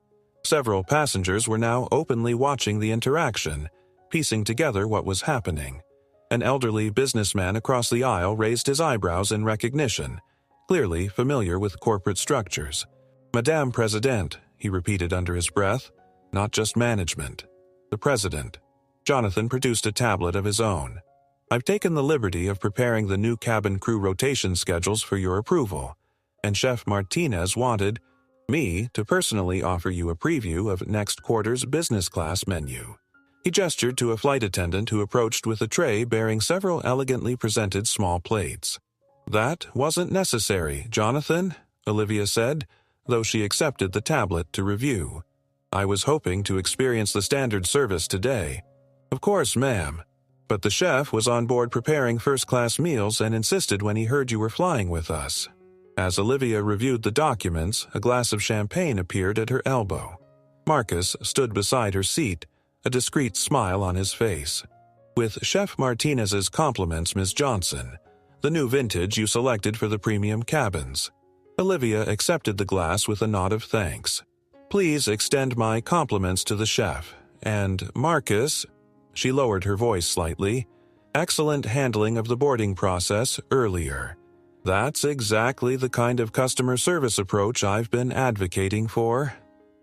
Several passengers were now openly watching the interaction, piecing together what was happening. An elderly businessman across the aisle raised his eyebrows in recognition, clearly familiar with corporate structures. "Madame President," he repeated under his breath, "not just management. The President." Jonathan produced a tablet of his own. "I've taken the liberty of preparing the new cabin crew rotation schedules for your approval, and Chef Martinez wanted me to personally offer you a preview of next quarter's business class menu." He gestured to a flight attendant who approached with a tray bearing several elegantly presented small plates. "That wasn't necessary, Jonathan," Olivia said, though she accepted the tablet to review. "I was hoping to experience the standard service today." "Of course, ma'am. But the chef was on board preparing first-class meals and insisted when he heard you were flying with us." As Olivia reviewed the documents, a glass of champagne appeared at her elbow. Marcus stood beside her seat, a discreet smile on his face. "With Chef Martinez's compliments, Miss Johnson, the new vintage you selected for the premium cabins." Olivia accepted the glass with a nod of thanks. "Please extend my compliments to the chef, and Marcus," she lowered her voice slightly, "excellent handling of the boarding process earlier. That's exactly the kind of customer service approach I've been advocating for."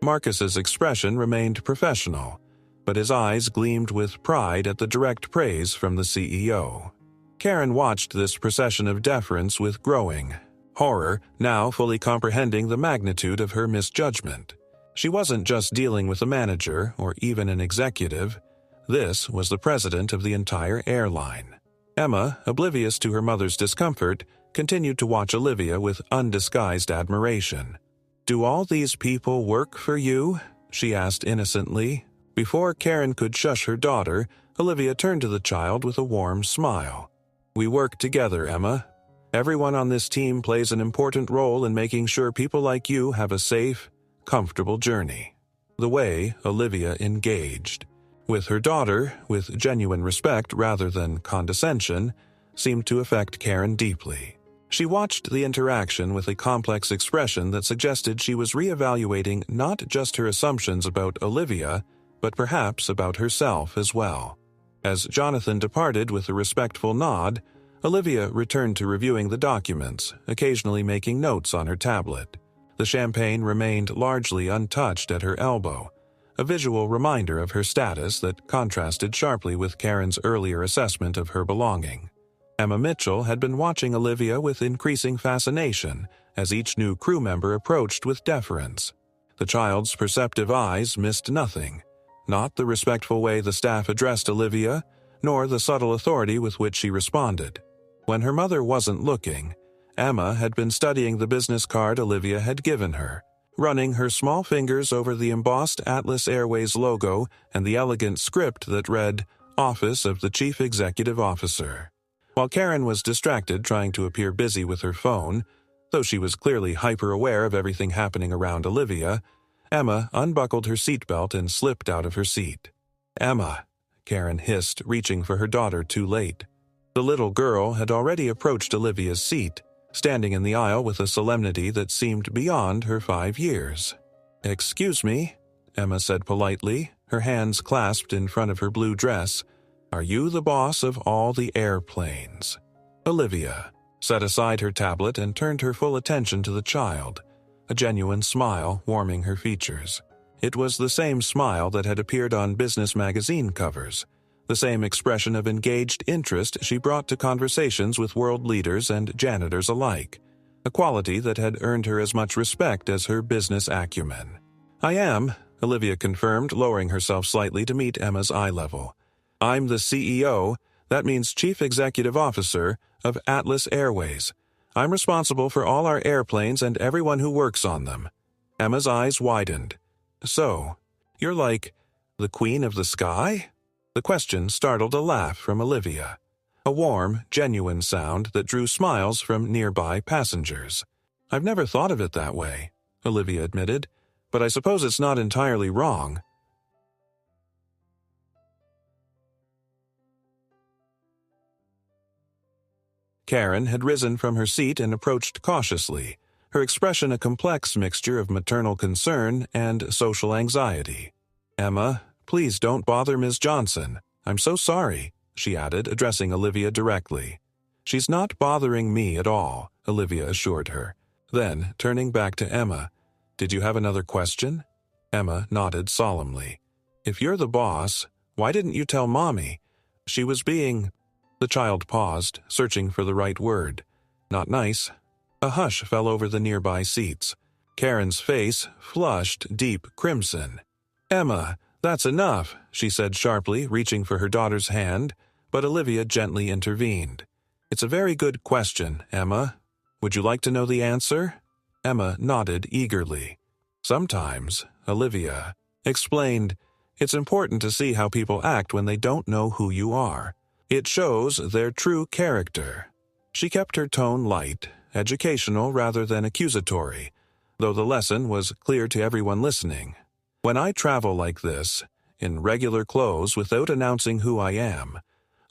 Marcus's expression remained professional, but his eyes gleamed with pride at the direct praise from the CEO. Karen watched this procession of deference with growing horror, now fully comprehending the magnitude of her misjudgment. She wasn't just dealing with a manager or even an executive. This was the president of the entire airline. Emma, oblivious to her mother's discomfort, continued to watch Olivia with undisguised admiration. "Do all these people work for you?" she asked innocently. Before Karen could shush her daughter, Olivia turned to the child with a warm smile. "We work together, Emma. Everyone on this team plays an important role in making sure people like you have a safe, comfortable journey." The way Olivia engaged with her daughter, with genuine respect rather than condescension, seemed to affect Karen deeply. She watched the interaction with a complex expression that suggested she was reevaluating not just her assumptions about Olivia, but perhaps about herself as well. As Jonathan departed with a respectful nod, Olivia returned to reviewing the documents, occasionally making notes on her tablet. The champagne remained largely untouched at her elbow, a visual reminder of her status that contrasted sharply with Karen's earlier assessment of her belonging. Emma Mitchell had been watching Olivia with increasing fascination as each new crew member approached with deference. The child's perceptive eyes missed nothing, not the respectful way the staff addressed Olivia, nor the subtle authority with which she responded. When her mother wasn't looking, Emma had been studying the business card Olivia had given her, running her small fingers over the embossed Atlas Airways logo and the elegant script that read, "Office of the Chief Executive Officer." While Karen was distracted trying to appear busy with her phone, though she was clearly hyper-aware of everything happening around Olivia, Emma unbuckled her seatbelt and slipped out of her seat. "Emma," Karen hissed, reaching for her daughter too late. The little girl had already approached Olivia's seat, standing in the aisle with a solemnity that seemed beyond her 5 years. "Excuse me," Emma said politely, her hands clasped in front of her blue dress. "Are you the boss of all the airplanes?" Olivia set aside her tablet and turned her full attention to the child, a genuine smile warming her features. It was the same smile that had appeared on business magazine covers, the same expression of engaged interest she brought to conversations with world leaders and janitors alike, a quality that had earned her as much respect as her business acumen. "I am," Olivia confirmed, lowering herself slightly to meet Emma's eye level. "I'm the CEO, that means Chief Executive Officer, of Atlas Airways. I'm responsible for all our airplanes and everyone who works on them. Emma's eyes widened. So, you're like the queen of the sky? The question startled a laugh from Olivia, a warm, genuine sound that drew smiles from nearby passengers. I've never thought of it that way, Olivia admitted, but I suppose it's not entirely wrong. Karen had risen from her seat and approached cautiously, her expression a complex mixture of maternal concern and social anxiety. Emma, please don't bother Ms. Johnson. I'm so sorry, she added, addressing Olivia directly. She's not bothering me at all, Olivia assured her. Then, turning back to Emma, did you have another question? Emma nodded solemnly. If you're the boss, why didn't you tell Mommy? She was being... The child paused, searching for the right word. Not nice. A hush fell over the nearby seats. Karen's face flushed deep crimson. Emma, that's enough, she said sharply, reaching for her daughter's hand, but Olivia gently intervened. It's a very good question, Emma. Would you like to know the answer? Emma nodded eagerly. Sometimes, Olivia explained, it's important to see how people act when they don't know who you are. It shows their true character. She kept her tone light, educational rather than accusatory, though the lesson was clear to everyone listening. When I travel like this, in regular clothes without announcing who I am,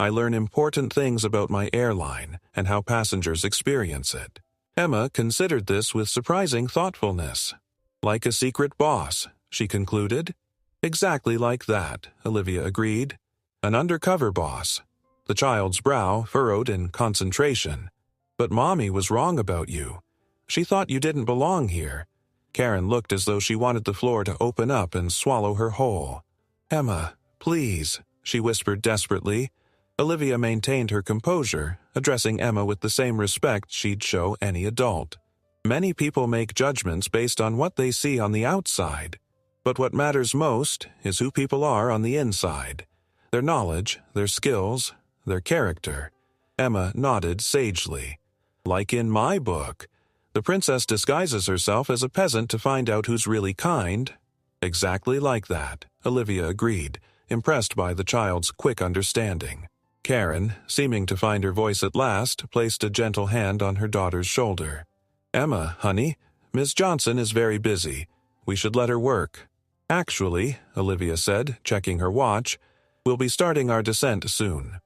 I learn important things about my airline and how passengers experience it. Emma considered this with surprising thoughtfulness. Like a secret boss, she concluded. Exactly like that, Olivia agreed. An undercover boss. The child's brow furrowed in concentration. But Mommy was wrong about you. She thought you didn't belong here. Karen looked as though she wanted the floor to open up and swallow her whole. Emma, please, she whispered desperately. Olivia maintained her composure, addressing Emma with the same respect she'd show any adult. Many people make judgments based on what they see on the outside. But what matters most is who people are on the inside. Their knowledge, their skills, their character. Emma nodded sagely. Like in my book, the princess disguises herself as a peasant to find out who's really kind. Exactly like that, Olivia agreed, impressed by the child's quick understanding. Karen, seeming to find her voice at last, placed a gentle hand on her daughter's shoulder. Emma, honey, Miss Johnson is very busy. We should let her work. Actually, Olivia said, checking her watch, we'll be starting our descent soon.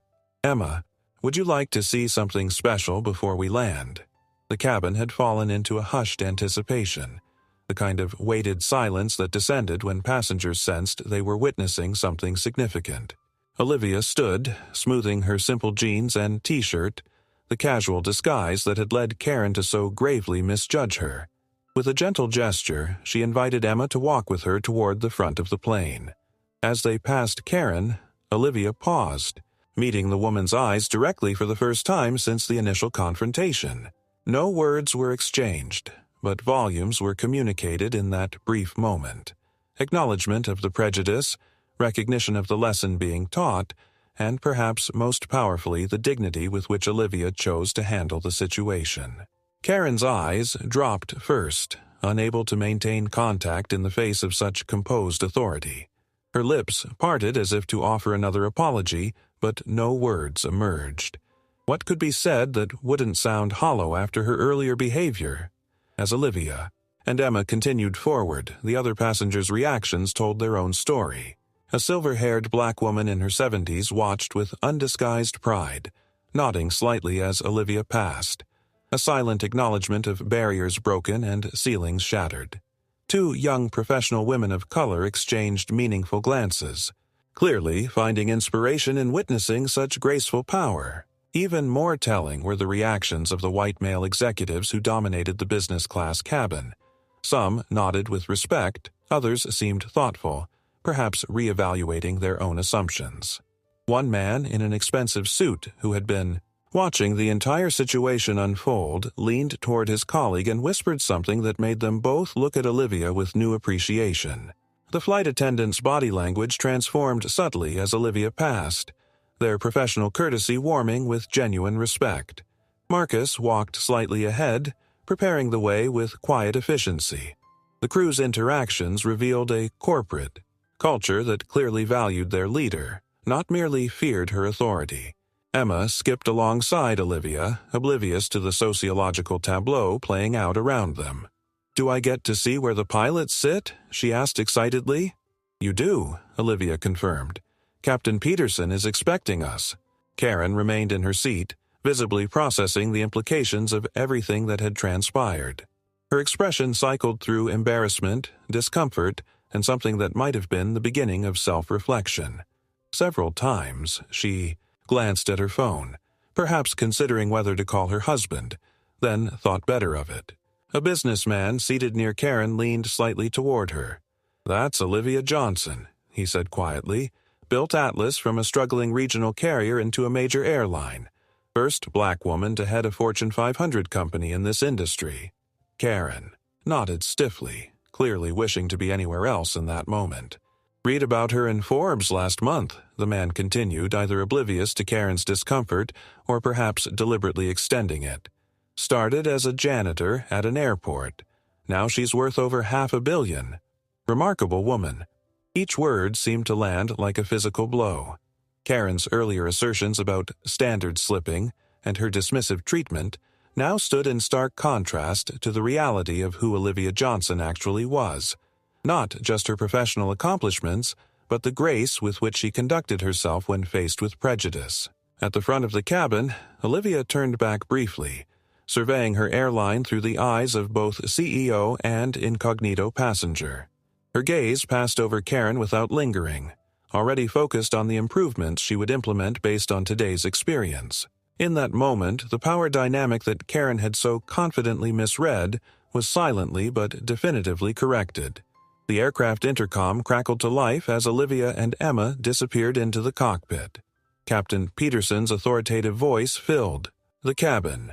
Emma, would you like to see something special before we land? The cabin had fallen into a hushed anticipation, the kind of weighted silence that descended when passengers sensed they were witnessing something significant. Olivia stood, smoothing her simple jeans and t-shirt, the casual disguise that had led Karen to so gravely misjudge her. With a gentle gesture, she invited Emma to walk with her toward the front of the plane. As they passed Karen, Olivia paused, meeting the woman's eyes directly for the first time since the initial confrontation. No words were exchanged, but volumes were communicated in that brief moment. Acknowledgement of the prejudice, recognition of the lesson being taught, and perhaps most powerfully the dignity with which Olivia chose to handle the situation. Karen's eyes dropped first, unable to maintain contact in the face of such composed authority. Her lips parted as if to offer another apology, but no words emerged. What could be said that wouldn't sound hollow after her earlier behavior? As Olivia and Emma continued forward, the other passengers' reactions told their own story. A silver-haired black woman in her 70s watched with undisguised pride, nodding slightly as Olivia passed, a silent acknowledgement of barriers broken and ceilings shattered. Two young professional women of color exchanged meaningful glances, clearly finding inspiration in witnessing such graceful power. Even more telling were the reactions of the white male executives who dominated the business-class cabin. Some nodded with respect, others seemed thoughtful, perhaps re-evaluating their own assumptions. One man in an expensive suit who had been watching the entire situation unfold leaned toward his colleague and whispered something that made them both look at Olivia with new appreciation. The flight attendant's body language transformed subtly as Olivia passed, their professional courtesy warming with genuine respect. Marcus walked slightly ahead, preparing the way with quiet efficiency. The crew's interactions revealed a corporate culture that clearly valued their leader, not merely feared her authority. Emma skipped alongside Olivia, oblivious to the sociological tableau playing out around them. "Do I get to see where the pilots sit?" she asked excitedly. "You do," Olivia confirmed. "Captain Peterson is expecting us." Karen remained in her seat, visibly processing the implications of everything that had transpired. Her expression cycled through embarrassment, discomfort, and something that might have been the beginning of self-reflection. Several times, she glanced at her phone, perhaps considering whether to call her husband, then thought better of it. A businessman seated near Karen leaned slightly toward her. "That's Olivia Johnson," he said quietly. "Built Atlas from a struggling regional carrier into a major airline. First black woman to head a Fortune 500 company in this industry." Karen nodded stiffly, clearly wishing to be anywhere else in that moment. "Read about her in Forbes last month," the man continued, either oblivious to Karen's discomfort or perhaps deliberately extending it. "Started as a janitor at an airport. Now she's worth over $500 million. Remarkable woman." Each word seemed to land like a physical blow. Karen's earlier assertions about standard slipping and her dismissive treatment now stood in stark contrast to the reality of who Olivia Johnson actually was. Not just her professional accomplishments, but the grace with which she conducted herself when faced with prejudice. At the front of the cabin, Olivia turned back briefly, surveying her airline through the eyes of both CEO and incognito passenger. Her gaze passed over Karen without lingering, already focused on the improvements she would implement based on today's experience. In that moment, the power dynamic that Karen had so confidently misread was silently but definitively corrected. The aircraft intercom crackled to life as Olivia and Emma disappeared into the cockpit. Captain Peterson's authoritative voice filled the cabin.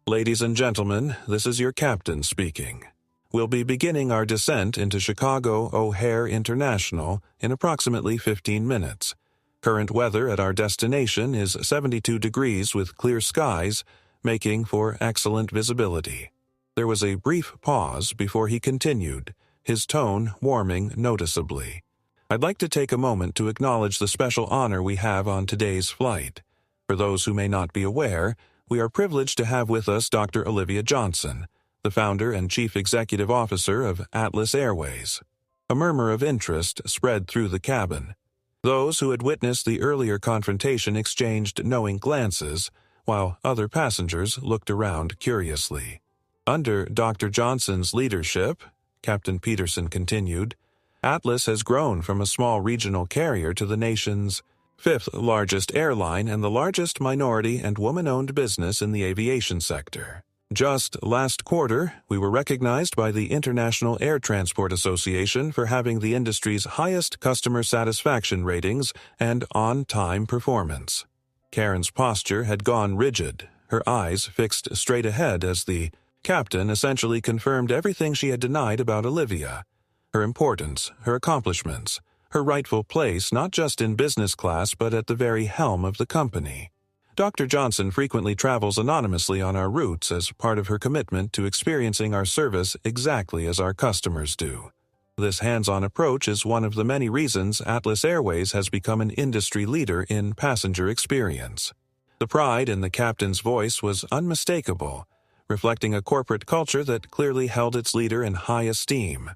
"Ladies and gentlemen, this is your captain speaking. We'll be beginning our descent into Chicago O'Hare International in approximately 15 minutes. Current weather at our destination is 72 degrees with clear skies, making for excellent visibility." There was a brief pause before he continued, his tone warming noticeably. "I'd like to take a moment to acknowledge the special honor we have on today's flight. For those who may not be aware, we are privileged to have with us Dr. Olivia Johnson, the founder and chief executive officer of Atlas Airways." A murmur of interest spread through the cabin. Those who had witnessed the earlier confrontation exchanged knowing glances, while other passengers looked around curiously. "Under Dr. Johnson's leadership," Captain Peterson continued, "Atlas has grown from a small regional carrier to the nation's fifth largest airline and the largest minority and woman-owned business in the aviation sector. Just last quarter, we were recognized by the International Air Transport Association for having the industry's highest customer satisfaction ratings and on-time performance." Karen's posture had gone rigid, her eyes fixed straight ahead as the captain essentially confirmed everything she had denied about Olivia. Her importance, her accomplishments, her rightful place not just in business class but at the very helm of the company. Dr. Johnson frequently travels anonymously on our routes as part of her commitment to experiencing our service exactly as our customers do. This hands-on approach is one of the many reasons Atlas Airways has become an industry leader in passenger experience. The pride in the captain's voice was unmistakable, reflecting a corporate culture that clearly held its leader in high esteem.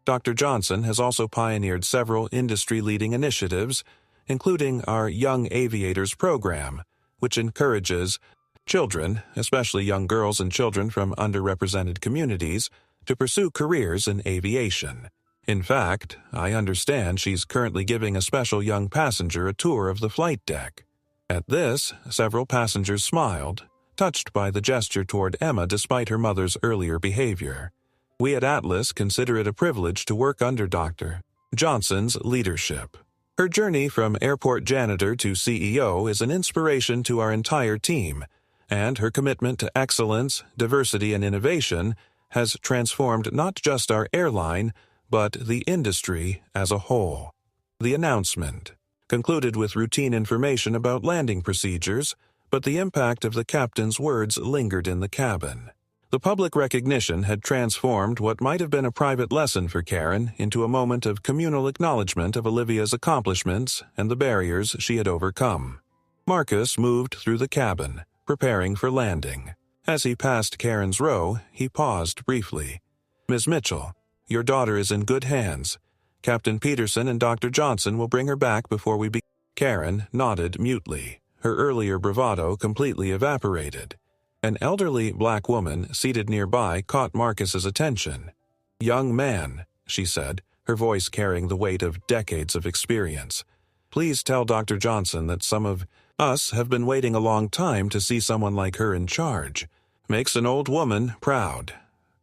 Dr. Johnson has also pioneered several industry-leading initiatives, including our Young Aviators program, which encourages children, especially young girls and children from underrepresented communities, to pursue careers in aviation. In fact, I understand she's currently giving a special young passenger a tour of the flight deck. At this, several passengers smiled, touched by the gesture toward Emma despite her mother's earlier behavior. We at Atlas consider it a privilege to work under Dr. Johnson's leadership. Her journey from airport janitor to CEO is an inspiration to our entire team, and her commitment to excellence, diversity, and innovation has transformed not just our airline, but the industry as a whole. The announcement concluded with routine information about landing procedures, but the impact of the captain's words lingered in the cabin. The public recognition had transformed what might have been a private lesson for Karen into a moment of communal acknowledgement of Olivia's accomplishments and the barriers she had overcome. Marcus moved through the cabin, preparing for landing. As he passed Karen's row, he paused briefly. "Miss Mitchell, your daughter is in good hands. Captain Peterson and Dr. Johnson will bring her back before we begin." Karen nodded mutely. Her earlier bravado completely evaporated. An elderly black woman seated nearby caught Marcus's attention. "Young man," she said, her voice carrying the weight of decades of experience, "please tell Dr. Johnson that some of us have been waiting a long time to see someone like her in charge. Makes an old woman proud."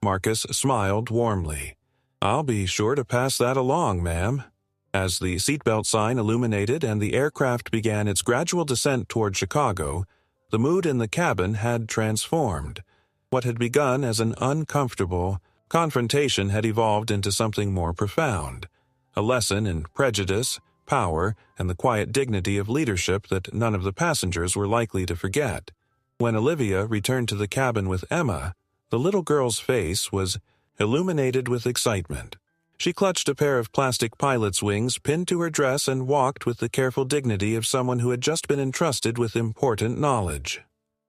Marcus smiled warmly. "I'll be sure to pass that along, ma'am." As the seatbelt sign illuminated and the aircraft began its gradual descent toward Chicago, the mood in the cabin had transformed. What had begun as an uncomfortable confrontation had evolved into something more profound, a lesson in prejudice, power, and the quiet dignity of leadership that none of the passengers were likely to forget. When Olivia returned to the cabin with Emma, the little girl's face was illuminated with excitement. She clutched a pair of plastic pilot's wings pinned to her dress and walked with the careful dignity of someone who had just been entrusted with important knowledge.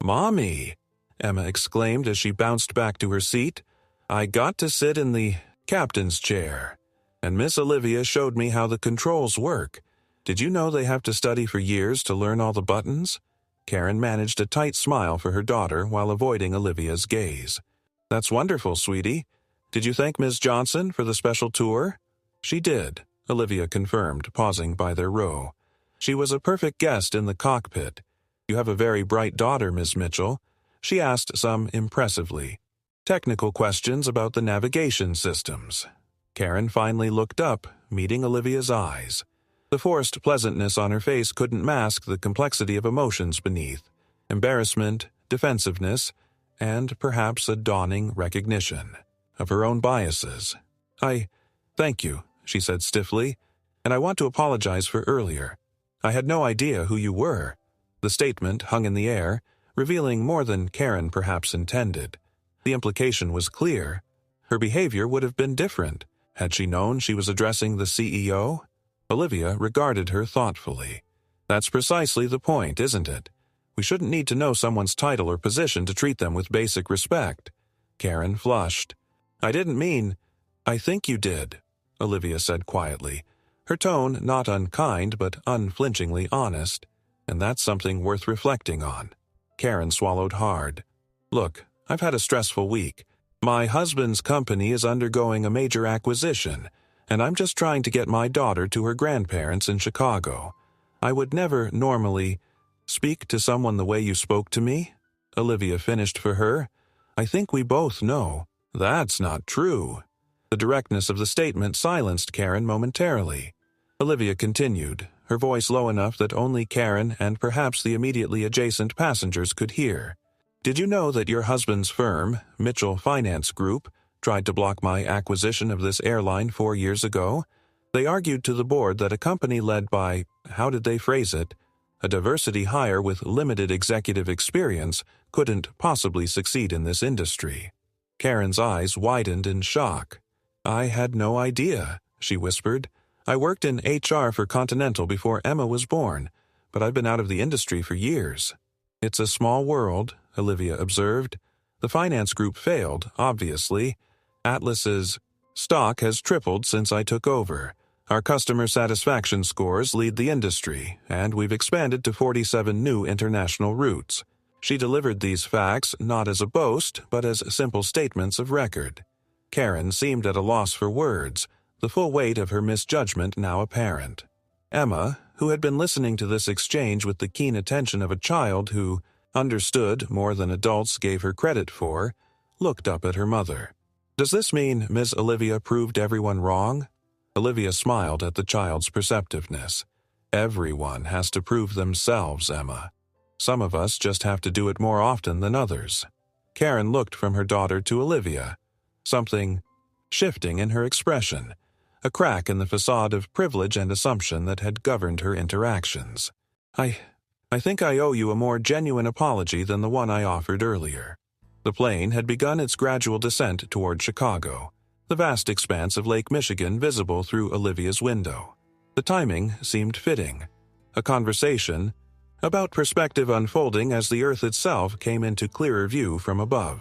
"Mommy!" Emma exclaimed as she bounced back to her seat. "I got to sit in the captain's chair, and Miss Olivia showed me how the controls work. Did you know they have to study for years to learn all the buttons?" Karen managed a tight smile for her daughter while avoiding Olivia's gaze. "That's wonderful, sweetie. Did you thank Ms. Johnson for the special tour?" "She did," Olivia confirmed, pausing by their row. "She was a perfect guest in the cockpit. You have a very bright daughter, Miss Mitchell," she asked some impressively. Technical questions about the navigation systems. Karen finally looked up, meeting Olivia's eyes. The forced pleasantness on her face couldn't mask the complexity of emotions beneath: embarrassment, defensiveness, and perhaps a dawning recognition of her own biases. Thank you," she said stiffly, "and I want to apologize for earlier. I had no idea who you were." The statement hung in the air, revealing more than Karen perhaps intended. The implication was clear. Her behavior would have been different had she known she was addressing the CEO. Olivia regarded her thoughtfully. "That's precisely the point, isn't it? We shouldn't need to know someone's title or position to treat them with basic respect." Karen flushed. "I didn't mean—" "I think you did," Olivia said quietly, her tone not unkind but unflinchingly honest, "and that's something worth reflecting on." Karen swallowed hard. "Look, I've had a stressful week. My husband's company is undergoing a major acquisition, and I'm just trying to get my daughter to her grandparents in Chicago. I would never normally speak to someone the way you spoke to me," Olivia finished for her. "I think we both know that's not true." The directness of the statement silenced Karen momentarily. Olivia continued, her voice low enough that only Karen and perhaps the immediately adjacent passengers could hear. "Did you know that your husband's firm, Mitchell Finance Group, tried to block my acquisition of this airline 4 years ago? They argued to the board that a company led by, how did they phrase it, a diversity hire with limited executive experience couldn't possibly succeed in this industry." Karen's eyes widened in shock. "I had no idea," she whispered. "I worked in HR for Continental before Emma was born, but I've been out of the industry for years." "It's a small world," Olivia observed. "The finance group failed, obviously. Atlas's stock has tripled since I took over. Our customer satisfaction scores lead the industry, and we've expanded to 47 new international routes." She delivered these facts not as a boast, but as simple statements of record. Karen seemed at a loss for words, the full weight of her misjudgment now apparent. Emma, who had been listening to this exchange with the keen attention of a child who understood more than adults gave her credit for, looked up at her mother. "Does this mean Miss Olivia proved everyone wrong?" Olivia smiled at the child's perceptiveness. "Everyone has to prove themselves, Emma. Some of us just have to do it more often than others." Karen looked from her daughter to Olivia, something shifting in her expression, a crack in the facade of privilege and assumption that had governed her interactions. I think I owe you a more genuine apology than the one I offered earlier." The plane had begun its gradual descent toward Chicago, the vast expanse of Lake Michigan visible through Olivia's window. The timing seemed fitting. A conversation about perspective unfolding as the Earth itself came into clearer view from above.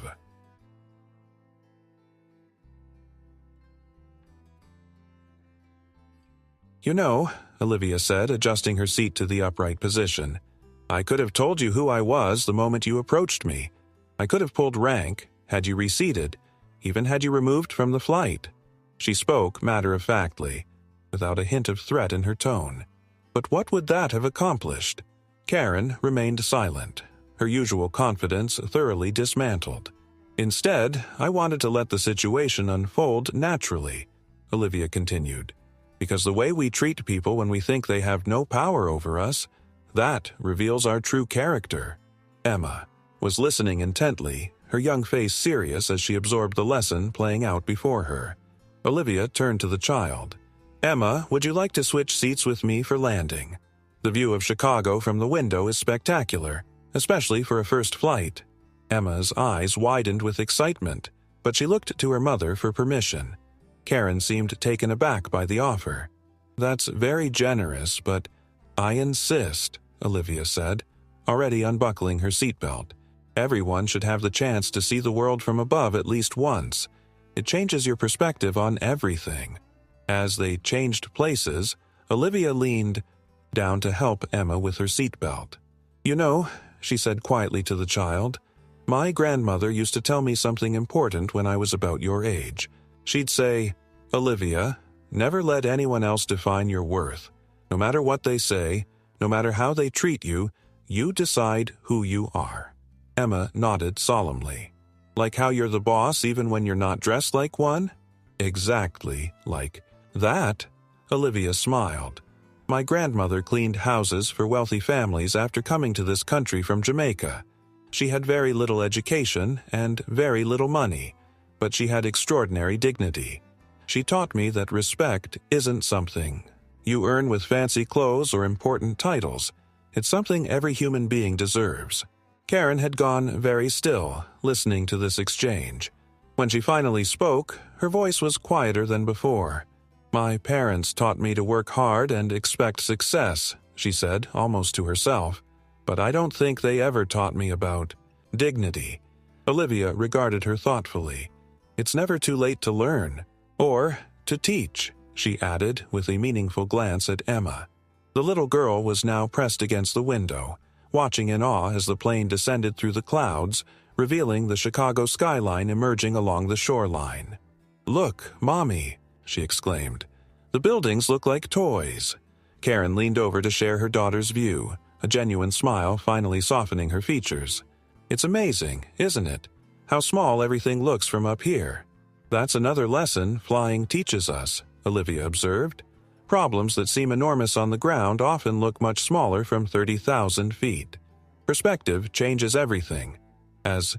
"You know," Olivia said, adjusting her seat to the upright position, "I could have told you who I was the moment you approached me. I could have pulled rank, had you reseated, even had you removed from the flight." She spoke matter-of-factly, without a hint of threat in her tone. But what would that have accomplished? Karen remained silent, her usual confidence thoroughly dismantled. "Instead, I wanted to let the situation unfold naturally," Olivia continued, "because the way we treat people when we think they have no power over us, that reveals our true character." Emma was listening intently, her young face serious as she absorbed the lesson playing out before her. Olivia turned to the child. "Emma, would you like to switch seats with me for landing? The view of Chicago from the window is spectacular, especially for a first flight." Emma's eyes widened with excitement, but she looked to her mother for permission. Karen seemed taken aback by the offer. "That's very generous, but I insist," Olivia said, already unbuckling her seatbelt. "Everyone should have the chance to see the world from above at least once. It changes your perspective on everything." As they changed places, Olivia leaned down to help Emma with her seatbelt. "You know," she said quietly to the child, "my grandmother used to tell me something important when I was about your age. She'd say, 'Olivia, never let anyone else define your worth. No matter what they say, no matter how they treat you, you decide who you are.'" Emma nodded solemnly. "Like how you're the boss even when you're not dressed like one?" "Exactly like that," Olivia smiled. "My grandmother cleaned houses for wealthy families after coming to this country from Jamaica. She had very little education and very little money, but she had extraordinary dignity. She taught me that respect isn't something you earn with fancy clothes or important titles. It's something every human being deserves." Karen had gone very still, listening to this exchange. When she finally spoke, her voice was quieter than before. "My parents taught me to work hard and expect success," she said, almost to herself. "But I don't think they ever taught me about dignity." Olivia regarded her thoughtfully. "It's never too late to learn, or to teach," she added with a meaningful glance at Emma. The little girl was now pressed against the window, watching in awe as the plane descended through the clouds, revealing the Chicago skyline emerging along the shoreline. "Look, Mommy," she exclaimed. "The buildings look like toys." Karen leaned over to share her daughter's view, a genuine smile finally softening her features. "It's amazing, isn't it? How small everything looks from up here." "That's another lesson flying teaches us," Olivia observed. "Problems that seem enormous on the ground often look much smaller from 30,000 feet. Perspective changes everything." As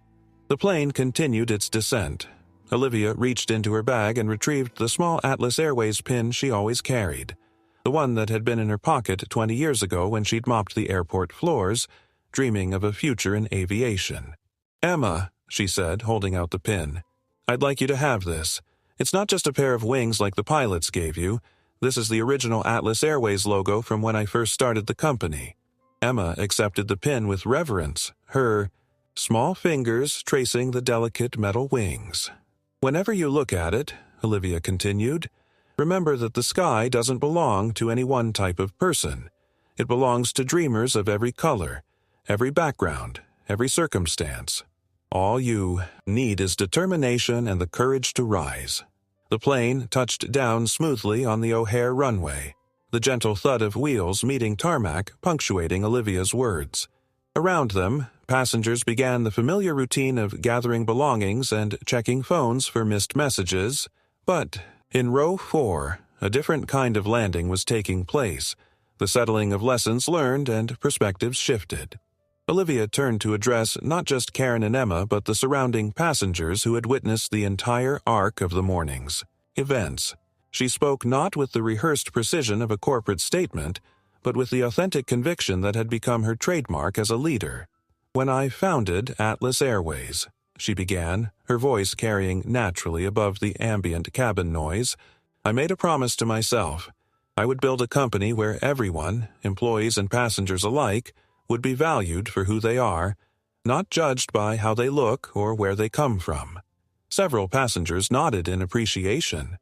the plane continued its descent, Olivia reached into her bag and retrieved the small Atlas Airways pin she always carried, the one that had been in her pocket 20 years ago when she'd mopped the airport floors, dreaming of a future in aviation. "Emma," she said, holding out the pin, "I'd like you to have this. It's not just a pair of wings like the pilots gave you. This is the original Atlas Airways logo from when I first started the company." Emma accepted the pin with reverence, her small fingers tracing the delicate metal wings. "Whenever you look at it," Olivia continued, "remember that the sky doesn't belong to any one type of person. It belongs to dreamers of every color, every background, every circumstance. All you need is determination and the courage to rise." The plane touched down smoothly on the O'Hare runway, the gentle thud of wheels meeting tarmac punctuating Olivia's words. Around them, passengers began the familiar routine of gathering belongings and checking phones for missed messages, but in row 4, a different kind of landing was taking place, the settling of lessons learned and perspectives shifted. Olivia turned to address not just Karen and Emma but the surrounding passengers who had witnessed the entire arc of the morning's events. She spoke not with the rehearsed precision of a corporate statement, but with the authentic conviction that had become her trademark as a leader. "When I founded Atlas Airways," she began, her voice carrying naturally above the ambient cabin noise, "I made a promise to myself. I would build a company where everyone, employees and passengers alike, would be valued for who they are, not judged by how they look or where they come from." Several passengers nodded in appreciation.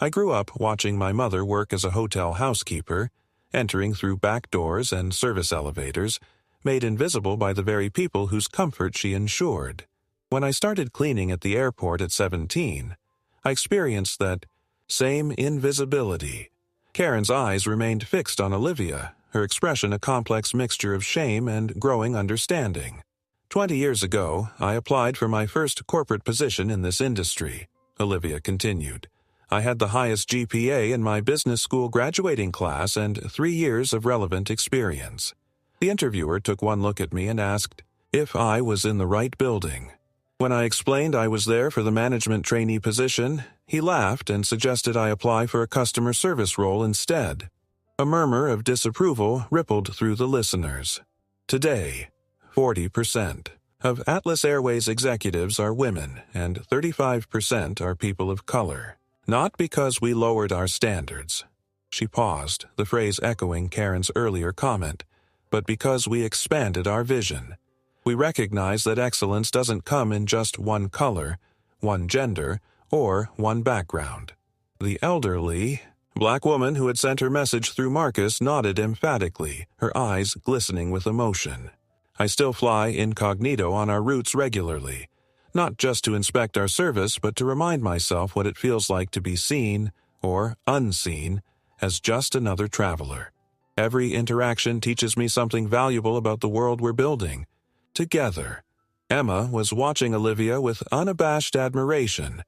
I grew up watching my mother work as a hotel housekeeper, entering through back doors and service elevators, made invisible by the very people whose comfort she ensured. When I started cleaning at the airport at 17, I experienced that same invisibility. Karen's eyes remained fixed on Olivia, her expression a complex mixture of shame and growing understanding. 20 years ago, I applied for my first corporate position in this industry, Olivia continued. I had the highest GPA in my business school graduating class and 3 years of relevant experience. The interviewer took one look at me and asked if I was in the right building. When I explained I was there for the management trainee position, he laughed and suggested I apply for a customer service role instead. A murmur of disapproval rippled through the listeners. Today, 40% of Atlas Airways executives are women and 35% are people of color. Not because we lowered our standards. She paused, the phrase echoing Karen's earlier comment, but because we expanded our vision. We recognize that excellence doesn't come in just one color, one gender, or one background. The elderly, black woman who had sent her message through Marcus nodded emphatically, her eyes glistening with emotion. I still fly incognito on our routes regularly, not just to inspect our service, but to remind myself what it feels like to be seen, or unseen, as just another traveler. Every interaction teaches me something valuable about the world we're building. Together. Emma was watching Olivia with unabashed admiration,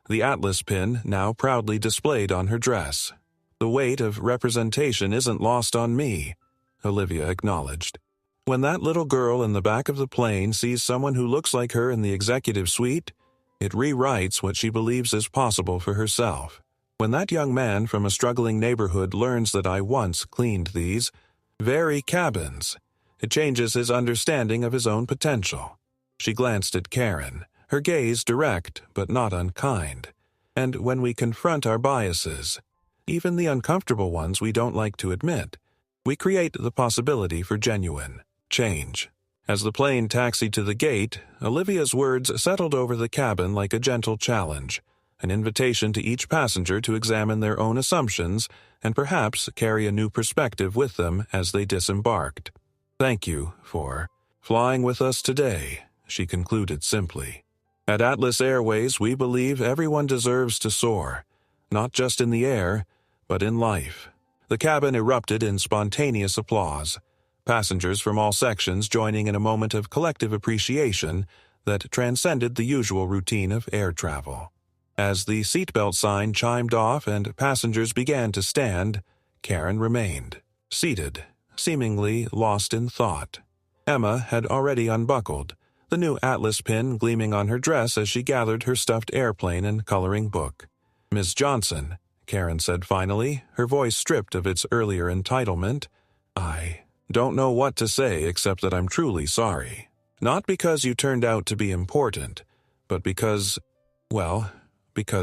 the Atlas pin now proudly displayed on her dress. "The weight of representation isn't lost on me," Olivia acknowledged. "When that little girl in the back of the plane sees someone who looks like her in the executive suite, it rewrites what she believes is possible for herself. When that young man from a struggling neighborhood learns that I once cleaned these very cabins, it changes his understanding of his own potential." She glanced at Karen, her gaze direct but not unkind. "And when we confront our biases, even the uncomfortable ones we don't like to admit, we create the possibility for genuine change." As the plane taxied to the gate, Olivia's words settled over the cabin like a gentle challenge, an invitation to each passenger to examine their own assumptions and perhaps carry a new perspective with them as they disembarked. "Thank you for flying with us today," she concluded simply. "At Atlas Airways, we believe everyone deserves to soar, not just in the air, but in life." The cabin erupted in spontaneous applause, passengers from all sections joining in a moment of collective appreciation that transcended the usual routine of air travel. As the seatbelt sign chimed off and passengers began to stand, Karen remained, seated, seemingly lost in thought. Emma had already unbuckled, the new Atlas pin gleaming on her dress as she gathered her stuffed airplane and coloring book. "Miss Johnson," Karen said finally, her voice stripped of its earlier entitlement, "I don't know what to say except that I'm truly sorry. Not because you turned out to be important, but because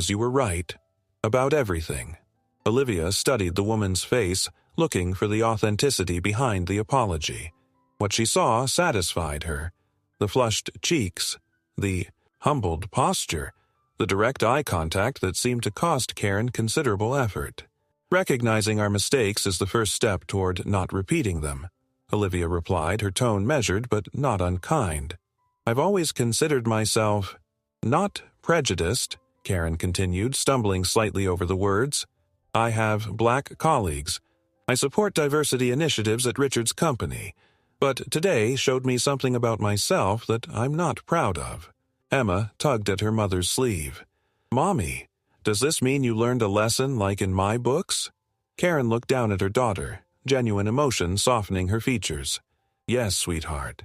you were right. About everything." Olivia studied the woman's face, looking for the authenticity behind the apology. What she saw satisfied her. The flushed cheeks, the humbled posture, the direct eye contact that seemed to cost Karen considerable effort. "Recognizing our mistakes is the first step toward not repeating them," Olivia replied, her tone measured but not unkind. "I've always considered myself not prejudiced," Karen continued, stumbling slightly over the words. "I have black colleagues. I support diversity initiatives at Richard's company, but today showed me something about myself that I'm not proud of." Emma tugged at her mother's sleeve. "Mommy, does this mean you learned a lesson like in my books?" Karen looked down at her daughter, genuine emotion softening her features. "Yes, sweetheart.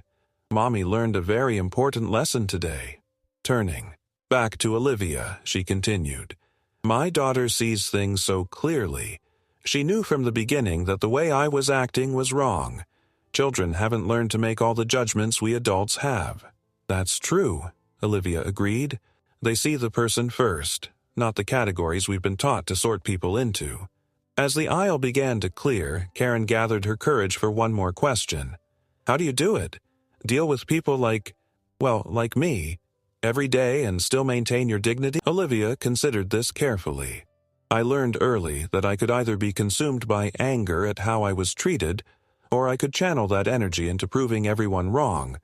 Mommy learned a very important lesson today." Turning back to Olivia, she continued, "My daughter sees things so clearly. She knew from the beginning that the way I was acting was wrong. Children haven't learned to make all the judgments we adults have. That's true, Olivia agreed. They see the person first, not the categories we've been taught to sort people into. As the aisle began to clear, Karen gathered her courage for one more question. How do you do it? Deal with people like me, every day and still maintain your dignity? Olivia considered this carefully. I learned early that I could either be consumed by anger at how I was treated, or I could channel that energy into proving everyone wrong,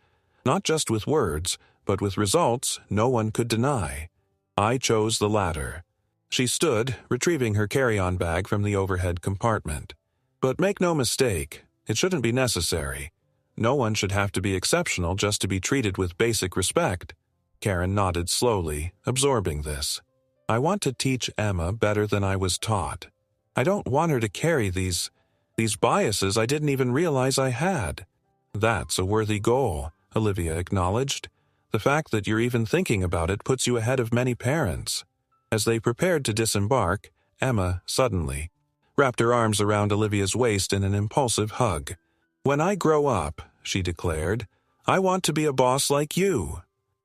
not just with words, but with results no one could deny. I chose the latter. She stood, retrieving her carry-on bag from the overhead compartment. But make no mistake, it shouldn't be necessary. No one should have to be exceptional just to be treated with basic respect. Karen nodded slowly, absorbing this. I want to teach Emma better than I was taught. I don't want her to carry these biases I didn't even realize I had. That's a worthy goal, Olivia acknowledged. The fact that you're even thinking about it puts you ahead of many parents. As they prepared to disembark, Emma suddenly wrapped her arms around Olivia's waist in an impulsive hug. When I grow up, she declared, I want to be a boss like you.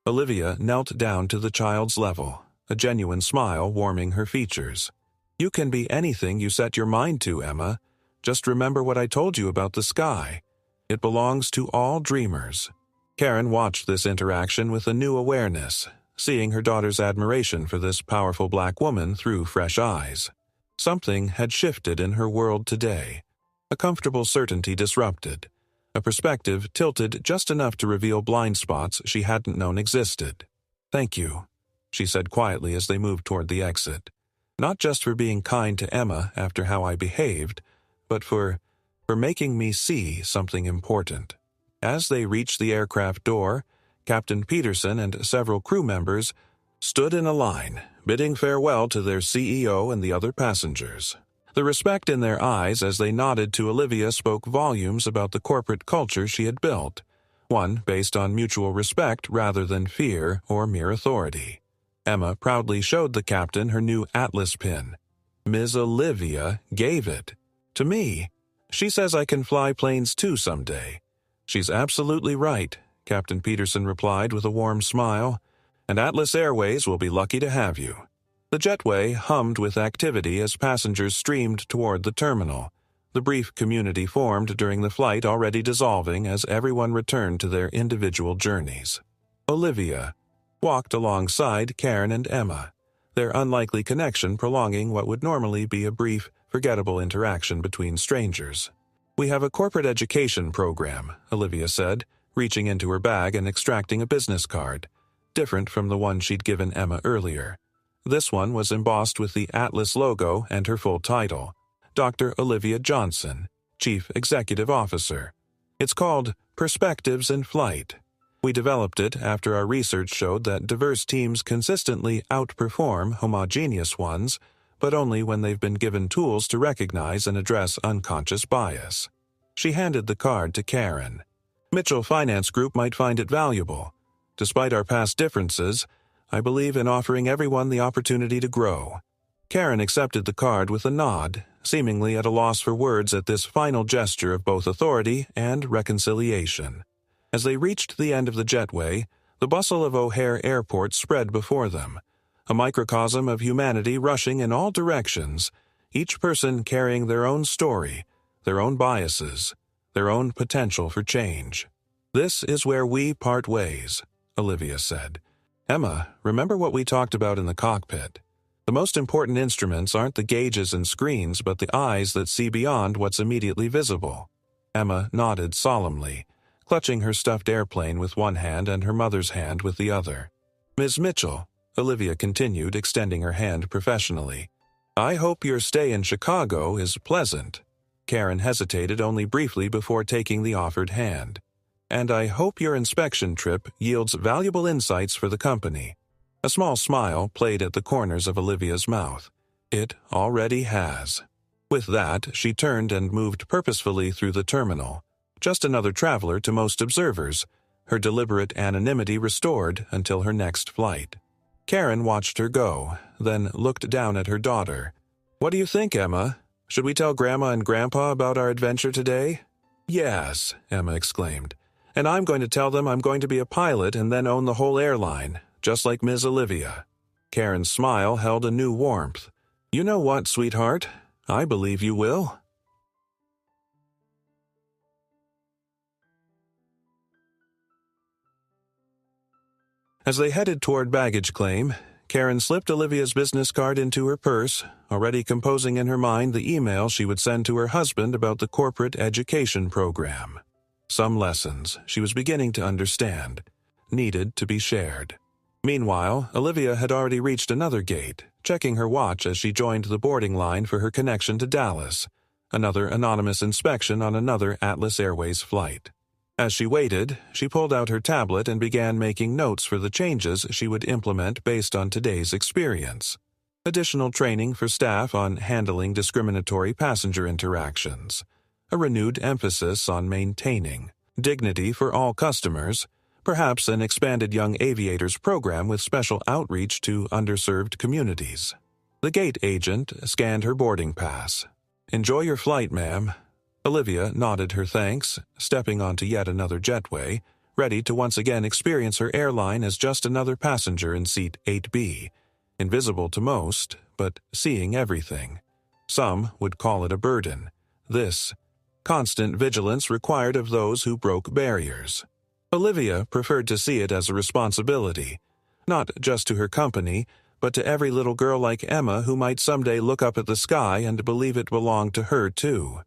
Olivia knelt down to the child's level, a genuine smile warming her features. You can be anything you set your mind to, Emma. Just remember what I told you about the sky. It belongs to all dreamers. Karen watched this interaction with a new awareness, seeing her daughter's admiration for this powerful black woman through fresh eyes. Something had shifted in her world today. A comfortable certainty disrupted. A perspective tilted just enough to reveal blind spots she hadn't known existed. Thank you, she said quietly as they moved toward the exit. Not just for being kind to Emma after how I behaved, but for making me see something important. As they reached the aircraft door, Captain Peterson and several crew members stood in a line, bidding farewell to their CEO and the other passengers. The respect in their eyes as they nodded to Olivia spoke volumes about the corporate culture she had built, one based on mutual respect rather than fear or mere authority. Emma proudly showed the captain her new Atlas pin. Ms. Olivia gave it to me. She says I can fly planes too someday. She's absolutely right, Captain Peterson replied with a warm smile, and Atlas Airways will be lucky to have you. The jetway hummed with activity as passengers streamed toward the terminal, the brief community formed during the flight already dissolving as everyone returned to their individual journeys. Olivia walked alongside Karen and Emma, their unlikely connection prolonging what would normally be a brief, forgettable interaction between strangers. We have a corporate education program, Olivia said, reaching into her bag and extracting a business card, different from the one she'd given Emma earlier. This one was embossed with the Atlas logo and her full title, Dr. Olivia Johnson, Chief Executive Officer. It's called Perspectives in Flight. We developed it after our research showed that diverse teams consistently outperform homogeneous ones, but only when they've been given tools to recognize and address unconscious bias. She handed the card to Karen. Mitchell Finance Group might find it valuable. Despite our past differences, I believe in offering everyone the opportunity to grow. Karen accepted the card with a nod, seemingly at a loss for words at this final gesture of both authority and reconciliation. As they reached the end of the jetway, the bustle of O'Hare Airport spread before them, a microcosm of humanity rushing in all directions, each person carrying their own story, their own biases, their own potential for change. This is where we part ways, Olivia said. Emma, remember what we talked about in the cockpit. The most important instruments aren't the gauges and screens, but the eyes that see beyond what's immediately visible. Emma nodded solemnly, clutching her stuffed airplane with one hand and her mother's hand with the other. Ms. Mitchell, Olivia continued, extending her hand professionally. I hope your stay in Chicago is pleasant. Karen hesitated only briefly before taking the offered hand. And I hope your inspection trip yields valuable insights for the company. A small smile played at the corners of Olivia's mouth. It already has. With that, she turned and moved purposefully through the terminal. Just another traveler to most observers, her deliberate anonymity restored until her next flight. Karen watched her go, then looked down at her daughter. What do you think, Emma? Should we tell Grandma and Grandpa about our adventure today?" "Yes," Emma exclaimed. "And I'm going to tell them I'm going to be a pilot and then own the whole airline, just like Ms. Olivia." Karen's smile held a new warmth. "You know what, sweetheart? I believe you will." As they headed toward baggage claim, Karen slipped Olivia's business card into her purse, already composing in her mind the email she would send to her husband about the corporate education program. Some lessons, she was beginning to understand, needed to be shared. Meanwhile, Olivia had already reached another gate, checking her watch as she joined the boarding line for her connection to Dallas, another anonymous inspection on another Atlas Airways flight. As she waited, she pulled out her tablet and began making notes for the changes she would implement based on today's experience. Additional training for staff on handling discriminatory passenger interactions. A renewed emphasis on maintaining dignity for all customers, perhaps an expanded young aviators program with special outreach to underserved communities. The gate agent scanned her boarding pass. "Enjoy your flight, ma'am." Olivia nodded her thanks, stepping onto yet another jetway, ready to once again experience her airline as just another passenger in seat 8B, invisible to most, but seeing everything. Some would call it a burden. This, constant vigilance required of those who broke barriers. Olivia preferred to see it as a responsibility, not just to her company, but to every little girl like Emma who might someday look up at the sky and believe it belonged to her too.